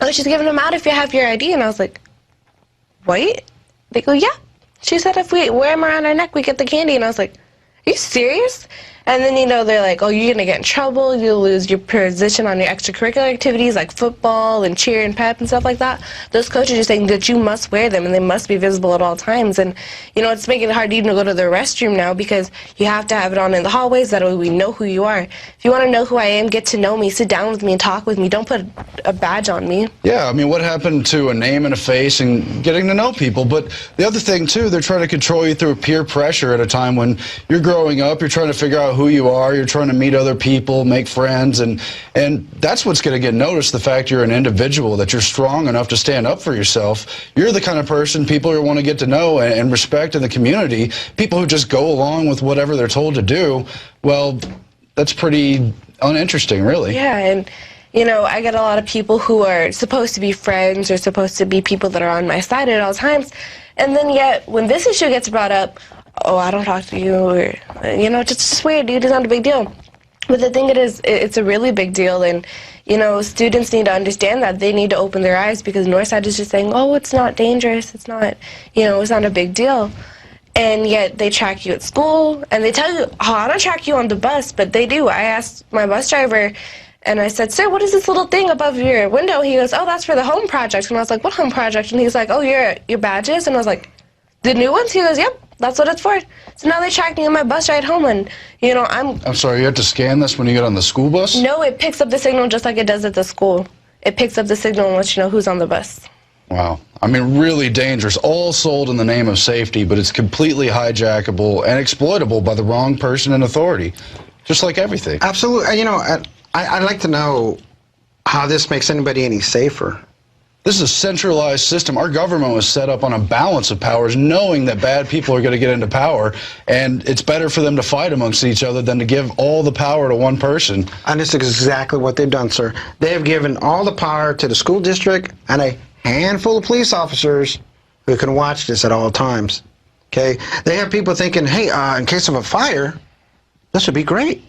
oh, she's giving them out if you have your ID. And I was like, what? They go, yeah. She said if we wear them around our neck, we get the candy. And I was like, are you serious? And then, you know, they're like, oh, you're going to get in trouble. You'll lose your position on your extracurricular activities like football and cheer and pep and stuff like that. Those coaches are saying that you must wear them and they must be visible at all times. And, you know, it's making it hard even to go to the restroom now because you have to have it on in the hallways. That way we know who you are. If you want to know who I am, get to know me, sit down with me and talk with me. Don't put a badge on me. Yeah, I mean, what happened to a name and a face and getting to know people? But the other thing, too, they're trying to control you through peer pressure at a time when you're growing up, you're trying to figure out who you are, you're trying to meet other people, make friends, and that's what's going to get noticed, the fact you're an individual, that you're strong enough to stand up for yourself. You're the kind of person people want to get to know and respect in the community. People who just go along with whatever they're told to do, well, that's pretty uninteresting, really. Yeah, and you know, I get a lot of people who are supposed to be friends or supposed to be people that are on my side at all times, and then yet when this issue gets brought up, oh, I don't talk to you, or, you know, just weird, dude, it's not a big deal. But the thing is, it's a really big deal, and, you know, students need to understand that. They need to open their eyes because Northside is just saying, oh, it's not dangerous, it's not, you know, it's not a big deal. And yet they track you at school, and they tell you, oh, I don't track you on the bus, but they do. I asked my bus driver, and I said, sir, what is this little thing above your window? He goes, oh, that's for the home project. And I was like, what home project? And he's like, oh, your badges? And I was like, the new ones? He goes, yep, that's what it's for. So now they track me on my bus ride home, and, you know, I'm sorry, you have to scan this when you get on the school bus? No, it picks up the signal just like it does at the school. It picks up the signal and lets you know who's on the bus. Wow. I mean, really dangerous. All sold in the name of safety, but it's completely hijackable and exploitable by the wrong person in authority, just like everything. Absolutely. You know, I'd like to know how this makes anybody any safer. This is a centralized system. Our government was set up on a balance of powers, knowing that bad people are going to get into power, and it's better for them to fight amongst each other than to give all the power to one person. And this is exactly what they've done, sir. They have given all the power to the school district and a handful of police officers who can watch this at all times. Okay? They have people thinking, hey, in case of a fire, this would be great.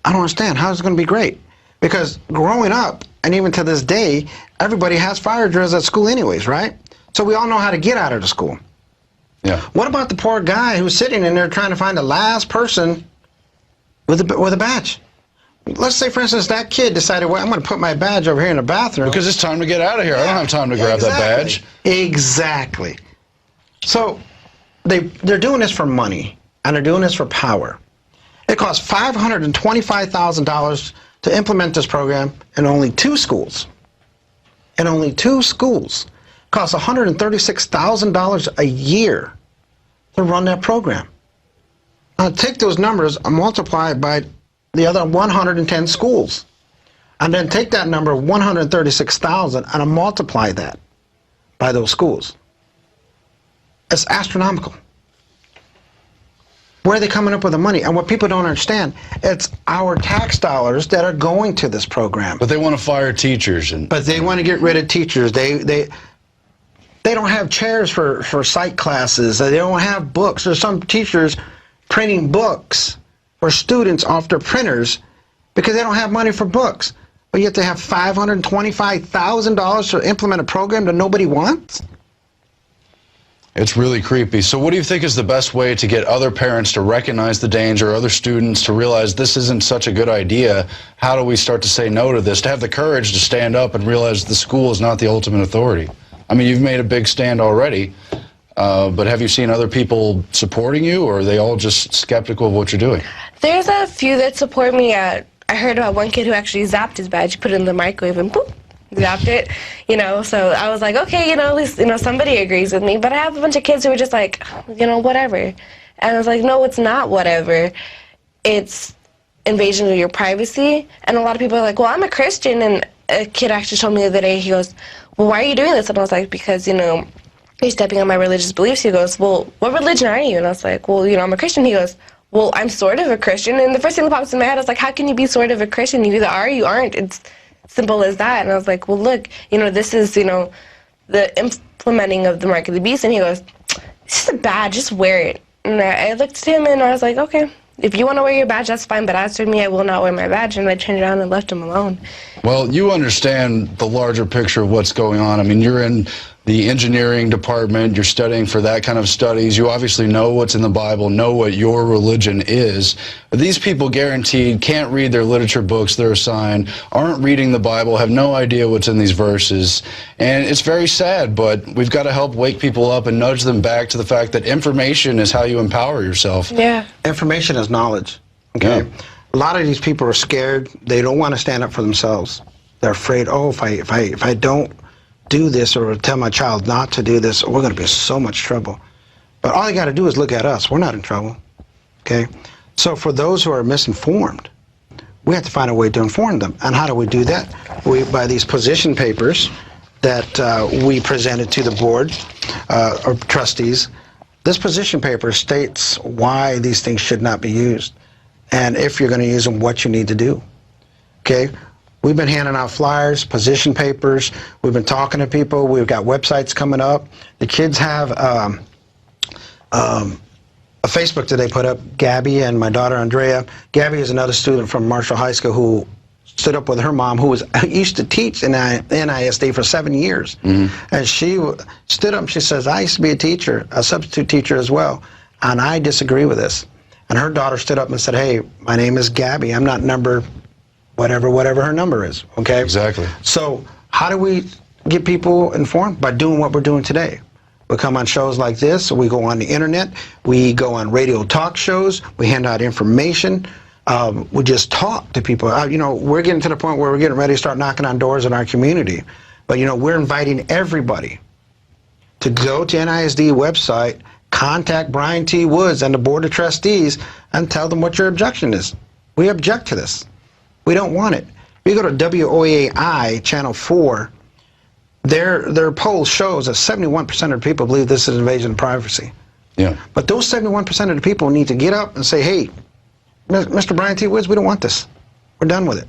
I don't understand. How is it going to be great? Because growing up, and even to this day, everybody has fire drills at school anyways, right? So we all know how to get out of the school. Yeah. What about the poor guy who's sitting in there trying to find the last person with a badge? Let's say, for instance, that kid decided, well, I'm going to put my badge over here in the bathroom. Because it's time to get out of here. I don't have time to grab that badge. Exactly. So they're doing this for money, and they're doing this for power. It costs $525,000 to implement this program in only 2 schools. In only 2 schools. It costs $136,000 a year to run that program. Now take those numbers and multiply it by the other 110 schools. And then take that number, 136,000, and multiply that by those schools. It's astronomical. Where are they coming up with the money? And what people don't understand, it's our tax dollars that are going to this program. But they want to fire teachers. But they want to get rid of teachers. They don't have chairs for psych classes. They don't have books. There's some teachers printing books for students off their printers because they don't have money for books. But yet they have $525,000 to implement a program that nobody wants? It's really creepy. So what do you think is the best way to get other parents to recognize the danger, other students to realize this isn't such a good idea? How do we start to say no to this, to have the courage to stand up and realize the school is not the ultimate authority? I mean, you've made a big stand already, but have you seen other people supporting you, or are they all just skeptical of what you're doing? There's a few that support me. I heard about one kid who actually zapped his badge. He put it in the microwave and boop, zapped it, you know, so I was like, okay, you know, at least, you know, somebody agrees with me. But I have a bunch of kids who are just like, you know, whatever. And I was like, no, it's not whatever. It's invasion of your privacy. And a lot of people are like, well, I'm a Christian. And a kid actually told me the other day, he goes, well, why are you doing this? And I was like, because, you know, you're stepping on my religious beliefs. He goes, well, what religion are you? And I was like, well, you know, I'm a Christian. He goes, well, I'm sort of a Christian. And the first thing that pops in my head, I was like, how can you be sort of a Christian? You either are or you aren't. It's simple as that. And I was like, well, look, you know, this is, you know, the implementing of the mark of the beast. And he goes, it's just a badge, just wear it. And I looked at him and I was like, okay, if you want to wear your badge, that's fine. But as for me, I will not wear my badge. And I turned around and left him alone. Well, you understand the larger picture of what's going on. I mean, you're in the engineering department, you're studying for that kind of studies. You obviously know what's in the Bible, know what your religion is. These people guaranteed can't read their literature books they're assigned, aren't reading the Bible, have no idea what's in these verses. And it's very sad, but we've got to help wake people up and nudge them back to the fact that information is how you empower yourself. Yeah. Information is knowledge. Okay. Yeah. A lot of these people are scared. They don't want to stand up for themselves. They're afraid, oh, if I don't do this or tell my child not to do this, we're going to be in so much trouble. But all you got to do is look at us. We're not in trouble. Okay? So for those who are misinformed, we have to find a way to inform them. And how do we do that? By these position papers that we presented to the board or trustees. This position paper states why these things should not be used. And if you're going to use them, what you need to do. Okay? We've been handing out flyers, position papers. We've been talking to people. We've got websites coming up. The kids have a Facebook that they put up, Gabby and my daughter Andrea. Gabby is another student from Marshall High School who stood up with her mom, who used to teach in NISD for 7 years. Mm-hmm. And she stood up and she says, I used to be a teacher, a substitute teacher as well, and I disagree with this. And her daughter stood up and said, hey, my name is Gabby. I'm not number whatever her number is, okay? Exactly. So how do we get people informed? By doing what we're doing today. We come on shows like this, we go on the internet, we go on radio talk shows, we hand out information, we just talk to people. You know, we're getting to the point where we're getting ready to start knocking on doors in our community. But, you know, we're inviting everybody to go to NISD website, contact Brian T. Woods and the Board of Trustees and tell them what your objection is. We object to this. We don't want it. If you go to WOAI Channel 4, their poll shows that 71% of people believe this is an invasion of privacy. Yeah. But those 71% of the people need to get up and say, hey, Mr. Brian T. Woods, we don't want this. We're done with it.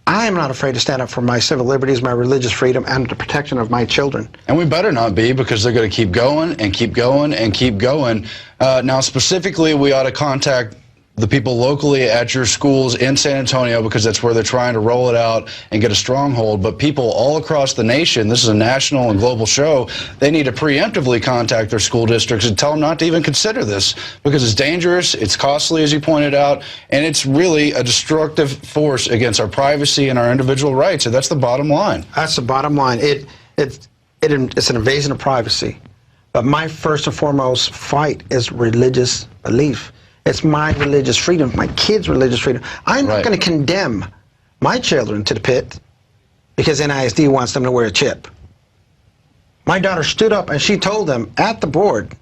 I am not afraid to stand up for my civil liberties, my religious freedom, and the protection of my children. And we better not be, because they're going to keep going and keep going and keep going. Now, specifically, we ought to contact the people locally at your schools in San Antonio, because that's where they're trying to roll it out and get a stronghold. But people all across the nation, this is a national and global show, they need to preemptively contact their school districts and tell them not to even consider this, because it's dangerous, it's costly, as you pointed out, and it's really a destructive force against our privacy and our individual rights. And that's the bottom line. That's the bottom line. It's an invasion of privacy. But my first and foremost fight is religious belief. It's my religious freedom, my kids' religious freedom. I'm not going to condemn my children to the pit because NISD wants them to wear a chip. My daughter stood up and she told them at the board,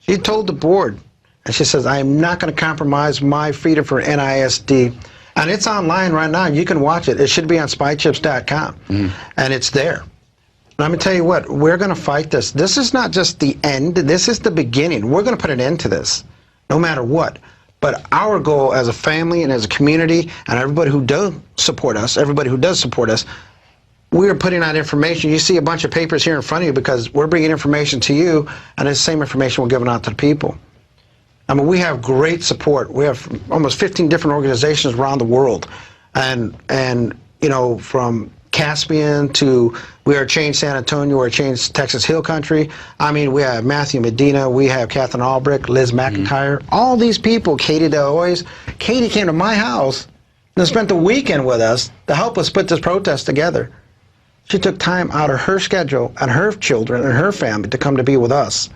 she told the board, and she says, I am not going to compromise my freedom for NISD. And it's online right now. You can watch it. It should be on spychips.com. And it's there. And I'm going to tell you what, we're going to fight this. This is not just the end. This is the beginning. We're going to put an end to this. no matter what. But our goal as a family and as a community and everybody who does support us, we are putting out information. You see a bunch of papers here in front of you because we're bringing information to you, and it's the same information we're giving out to the people. I mean, we have great support. We have almost 15 different organizations around the world. And you know, from Caspian to we are Change San Antonio, we're Change Texas Hill Country. I mean, we have Matthew Medina, we have Catherine Albrecht, Liz McIntyre, all these people, Katie DeLois. Katie came to my house and spent the weekend with us to help us put this protest together. She took time out of her schedule and her children and her family to come to be with us.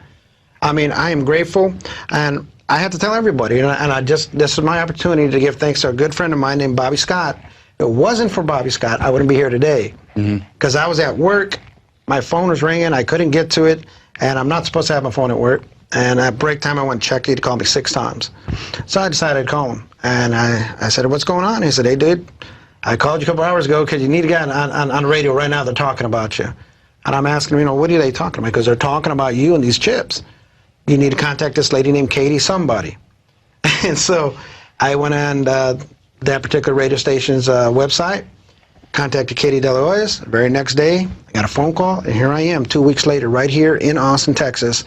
I mean, I am grateful, and I have to tell everybody, and this is my opportunity to give thanks to a good friend of mine named Bobby Scott. If it wasn't for Bobby Scott, I wouldn't be here today. Because I was at work, my phone was ringing, I couldn't get to it, and I'm not supposed to have my phone at work. And at break time, I went and checked, he'd called me 6 times. So I decided I'd call him. And I said, what's going on? He said, hey, dude, I called you a couple hours ago because you need a guy on the radio right now, they're talking about you. And I'm asking him, you know, what are they talking about? Because they're talking about you and these chips. You need to contact this lady named Katie somebody. And so I went on that particular radio station's website, contacted Katie DeLois. The very next day, I got a phone call, and here I am 2 weeks later right here in Austin, Texas,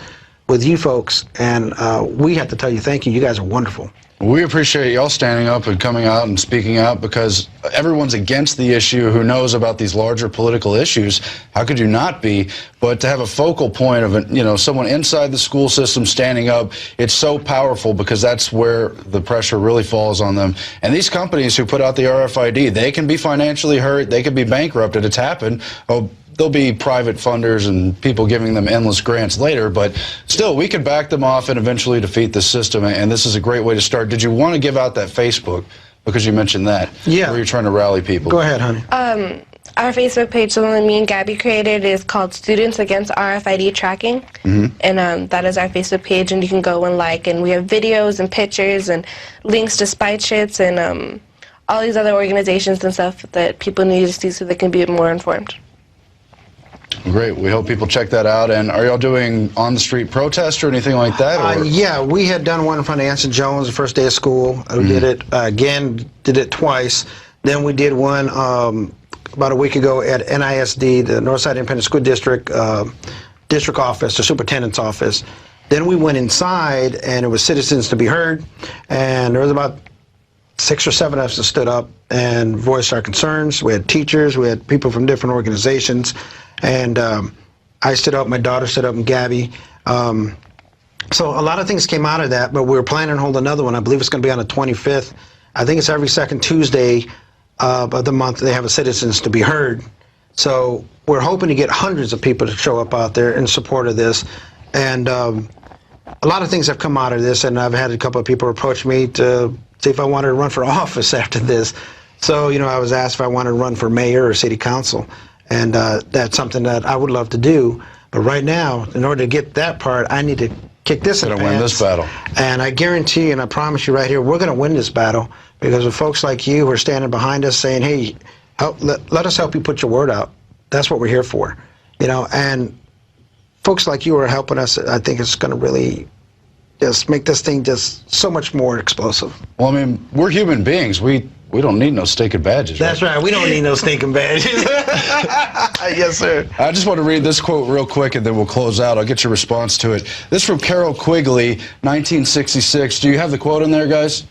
with you folks. And we have to tell you thank you. You guys are wonderful. We appreciate y'all standing up and coming out and speaking out, because everyone's against the issue who knows about these larger political issues. How could you not be? But to have a focal point of, you know, someone inside the school system standing up, it's so powerful, because that's where the pressure really falls on them. And these companies who put out the RFID, they can be financially hurt, they could be bankrupted. It's happened. Oh, there'll be private funders and people giving them endless grants later, but still, we could back them off and eventually defeat the system, and this is a great way to start. Did you want to give out that Facebook, because you mentioned that? Yeah. Where you're trying to rally people? Go ahead, honey. Our Facebook page, the one that me and Gabby created, is called Students Against RFID Tracking, and that is our Facebook page, and you can go and like, and we have videos and pictures and links to Spite Sheets and all these other organizations and stuff that people need to see so they can be more informed. Great. We hope people check that out. And are y'all doing on-the-street protests or anything like that? Yeah, we had done one in front of Anson Jones the first day of school. We did it again, did it twice. Then we did one about a week ago at NISD, the Northside Independent School District district office, the superintendent's office. Then we went inside, and it was Citizens to be Heard, and there was about 6 or 7 of us that stood up and voiced our concerns. We had teachers, we had people from different organizations. And I stood up, my daughter stood up, and Gabby. So a lot of things came out of that, but we were planning to hold another one. I believe it's going to be on the 25th. I think it's every second Tuesday of the month they have a Citizens to be Heard. So we're hoping to get hundreds of people to show up out there in support of this. And a lot of things have come out of this, and I've had a couple of people approach me to see if I wanted to run for office after this. So, you know, I was asked if I wanted to run for mayor or city council. And that's something that I would love to do. But right now, in order to get that part, I need to kick this in the pants. Win this battle. And I guarantee, and I promise you right here, we're going to win this battle, because of folks like you who are standing behind us saying, hey, let us help you put your word out. That's what we're here for. You know, and folks like you are helping us. I think it's going to really just make this thing just so much more explosive. Well, I mean, we're human beings. We don't need no stinking badges. That's right. We don't need no stinking badges. Yes, sir. I just want to read this quote real quick, and then we'll close out. I'll get your response to it. This is from Carol Quigley, 1966. Do you have the quote in there, guys?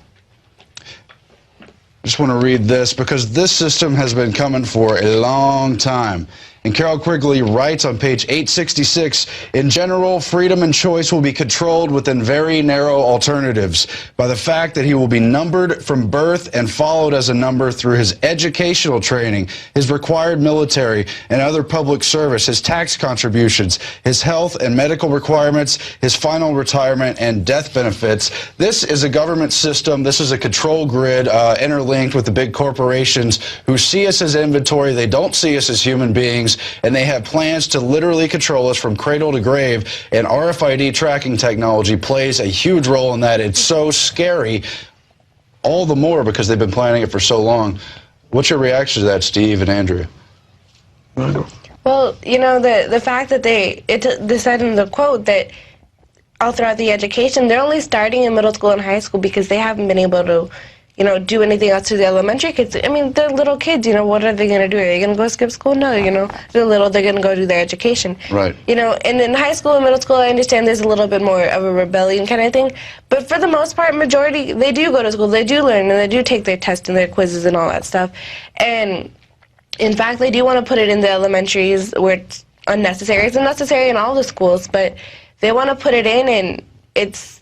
I just want to read this, because this system has been coming for a long time. And Carol Quigley writes on page 866, in general, freedom and choice will be controlled within very narrow alternatives by the fact that he will be numbered from birth and followed as a number through his educational training, his required military and other public service, his tax contributions, his health and medical requirements, his final retirement and death benefits. This is a government system. This is a control grid interlinked with the big corporations who see us as inventory. They don't see us as human beings. And they have plans to literally control us from cradle to grave, and RFID tracking technology plays a huge role in that. It's so scary, all the more because they've been planning it for so long. What's your reaction to that, Steve and Andrea? Well, you know, the fact that they said in the quote that all throughout the education. They're only starting in middle school and high school because they haven't been able to, you know, do anything else to the elementary kids. I mean, they're little kids, you know, what are they going to do? Are they going to go skip school? No, you know, they're little, they're going to go do their education. Right. You know, and in high school and middle school, I understand there's a little bit more of a rebellion kind of thing, but for the most part, majority, they do go to school, they do learn, and they do take their tests and their quizzes and all that stuff. And in fact, they do want to put it in the elementaries where it's unnecessary. It's unnecessary in all the schools, but they want to put it in, and it's,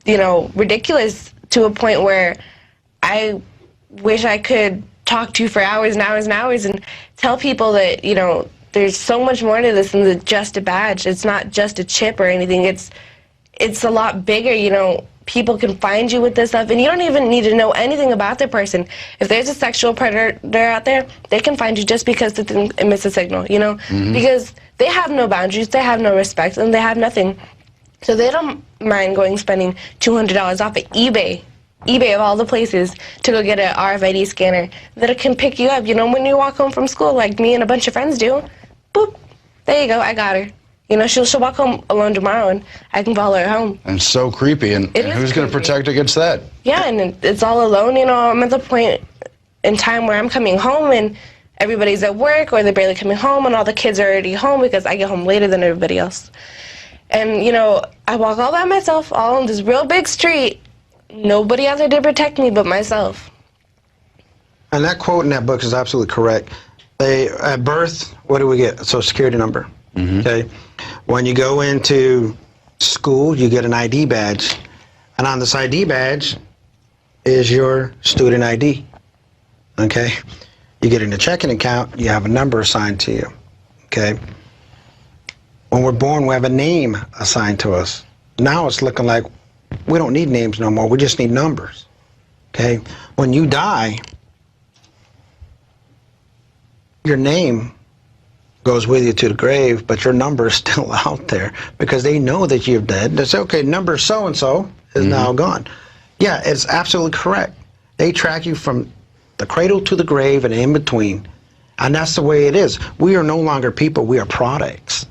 you know, ridiculous to a point where I wish I could talk to you for hours and hours and hours and tell people that, you know, there's so much more to this than just a badge. It's not just a chip or anything. It's a lot bigger, you know. People can find you with this stuff, and you don't even need to know anything about the person. If there's a sexual predator out there, they can find you just because it emits a signal, you know? Because they have no boundaries, they have no respect, and they have nothing. So they don't mind spending $200 off of eBay of all the places to go get an RFID scanner that can pick you up, you know, when you walk home from school, like me and a bunch of friends do. Boop, there you go, I got her. You know, she'll walk home alone tomorrow, and I can follow her home. And so creepy, and who's going to protect against that? Yeah, and it's all alone, you know. I'm at the point in time where I'm coming home, and everybody's at work, or they're barely coming home, and all the kids are already home because I get home later than everybody else. And, you know, I walk all by myself, all on this real big street. Nobody out there to protect me but myself. And that quote in that book is absolutely correct. At birth, what do we get? A Social Security number. Okay. When you go into school, you get an ID badge, and on this ID badge is your student ID. Okay. You get in a checking account, you have a number assigned to you. Okay. When we're born, we have a name assigned to us. Now it's looking like we don't need names no more. We just need numbers. Okay. When you die, your name goes with you to the grave, but your number is still out there because they know that you're dead. They say, okay, number so-and-so is now gone. Yeah, it's absolutely correct. They track you from the cradle to the grave and in between, and that's the way it is. We are no longer people, we are products.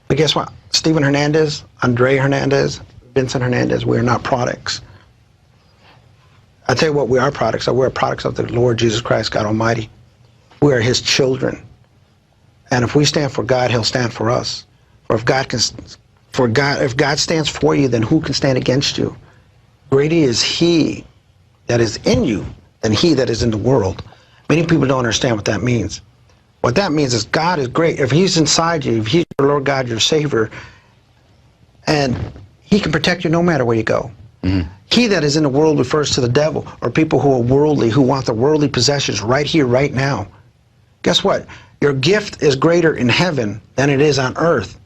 But guess what? Steven Hernandez, Andrea Hernandez, Vincent Hernandez, we are not products. I tell you what, we are products. We are products of the Lord Jesus Christ, God Almighty. We are His children. And if we stand for God, He'll stand for us. Or if God stands for you, then who can stand against you? Greater is He that is in you than he that is in the world. Many people don't understand what that means. What that means is God is great. If He's inside you, if He's your Lord God, your Savior, and He can protect you no matter where you go. He that is in the world refers to the devil, or people who are worldly, who want the worldly possessions right here, right now. Guess what? Your gift is greater in heaven than it is on earth.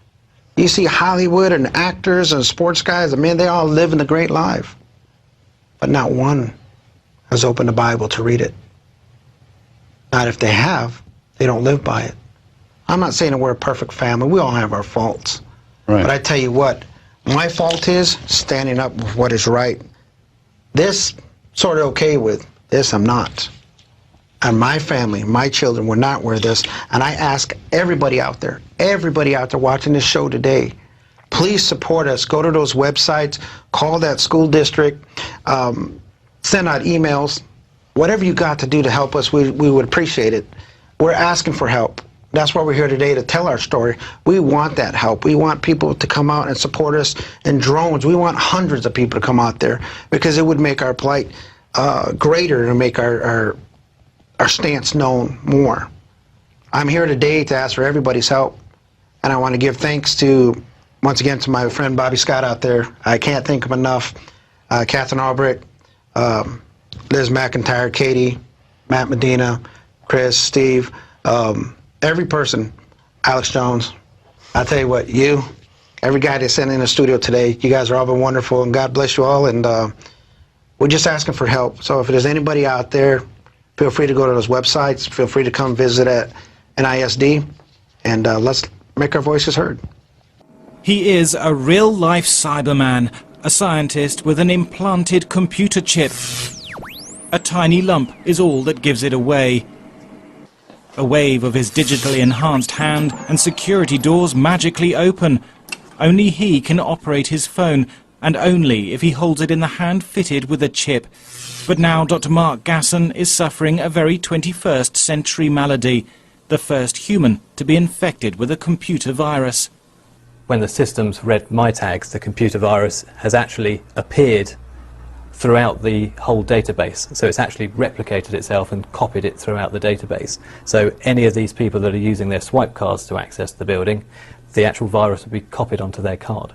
You see Hollywood and actors and sports guys, I mean, they all live in a great life. But not one has opened the Bible to read it. Not if they have, they don't live by it. I'm not saying that we're a perfect family. We all have our faults. Right. But I tell you what, my fault is standing up with what is right. This, sort of okay with. This, I'm not. And my family, my children will not wear this. And I ask everybody out there watching this show today, please support us. Go to those websites, call that school district, send out emails. Whatever you got to do to help us, we would appreciate it. We're asking for help. That's why we're here today, to tell our story. We want that help. We want people to come out and support us in drones. We want hundreds of people to come out there because it would make our plight greater and make our stance known more. I'm here today to ask for everybody's help, and I want to give thanks to, once again, to my friend Bobby Scott out there. I can't thank him enough. Catherine Albrecht, Liz McIntyre, Katie, Matt Medina, Chris, Steve, every person, Alex Jones. I tell you what, every guy that's sitting in the studio today, you guys are all been wonderful, and God bless you all, and we're just asking for help. So if there's anybody out there, feel free to go to those websites. Feel free to come visit at NISD, and let's make our voices heard. He is a real-life Cyberman, a scientist with an implanted computer chip. A tiny lump is all that gives it away. A wave of his digitally enhanced hand and security doors magically open. Only he can operate his phone, and only if he holds it in the hand fitted with a chip. But now Dr. Mark Gasson is suffering a very 21st century malady, the first human to be infected with a computer virus. When the system's read my tags, the computer virus has actually appeared throughout the whole database. So it's actually replicated itself and copied it throughout the database. So any of these people that are using their swipe cards to access the building, the actual virus will be copied onto their card.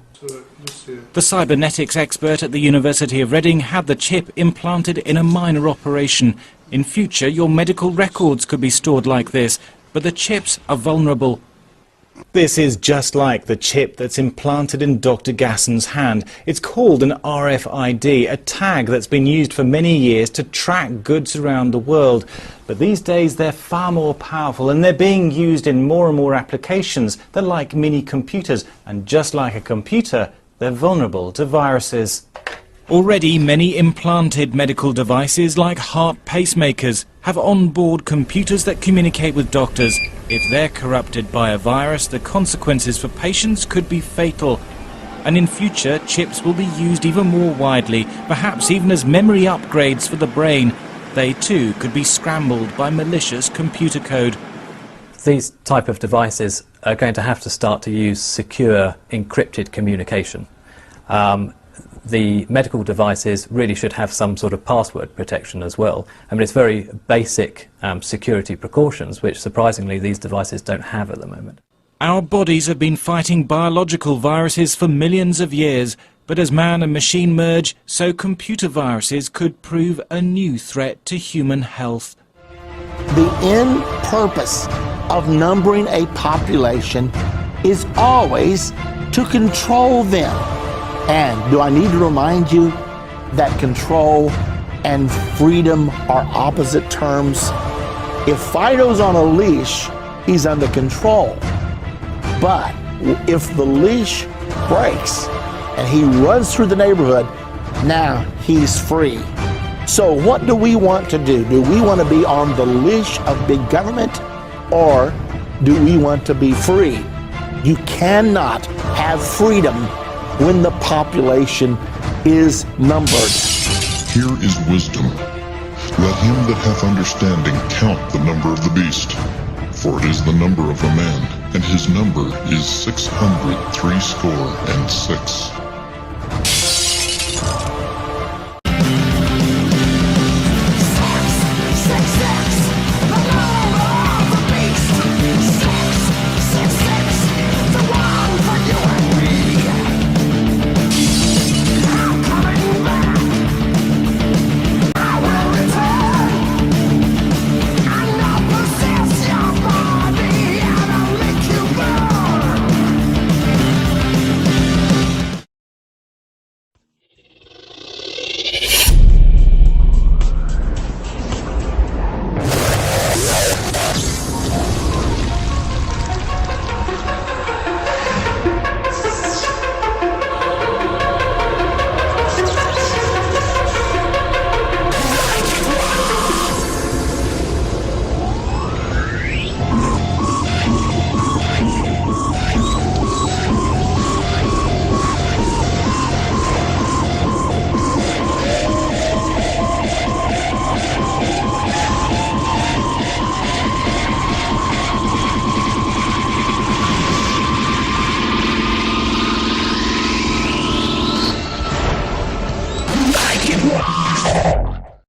The cybernetics expert at the University of Reading had the chip implanted in a minor operation. In future, your medical records could be stored like this, but the chips are vulnerable. This is just like the chip that's implanted in Dr. Gasson's hand. It's called an RFID, a tag that's been used for many years to track goods around the world. But these days they're far more powerful and they're being used in more and more applications. They're like mini computers, and just like a computer, they're vulnerable to viruses. Already many implanted medical devices like heart pacemakers have on-board computers that communicate with doctors. If they're corrupted by a virus, the consequences for patients could be fatal. And in future, chips will be used even more widely, perhaps even as memory upgrades for the brain. They too could be scrambled by malicious computer code. These type of devices are going to have to start to use secure encrypted communication. The medical devices really should have some sort of password protection as well. I mean, it's very basic security precautions, which surprisingly these devices don't have at the moment. Our bodies have been fighting biological viruses for millions of years, but as man and machine merge, so computer viruses could prove a new threat to human health. The end purpose of numbering a population is always to control them. And do I need to remind you that control and freedom are opposite terms? If Fido's on a leash, he's under control. But if the leash breaks and he runs through the neighborhood, now he's free. So what do we want to do? Do we want to be on the leash of big government, or do we want to be free? You cannot have freedom when the population is numbered. Here is wisdom. Let him that hath understanding count the number of the beast, for it is the number of a man, and his number is 666.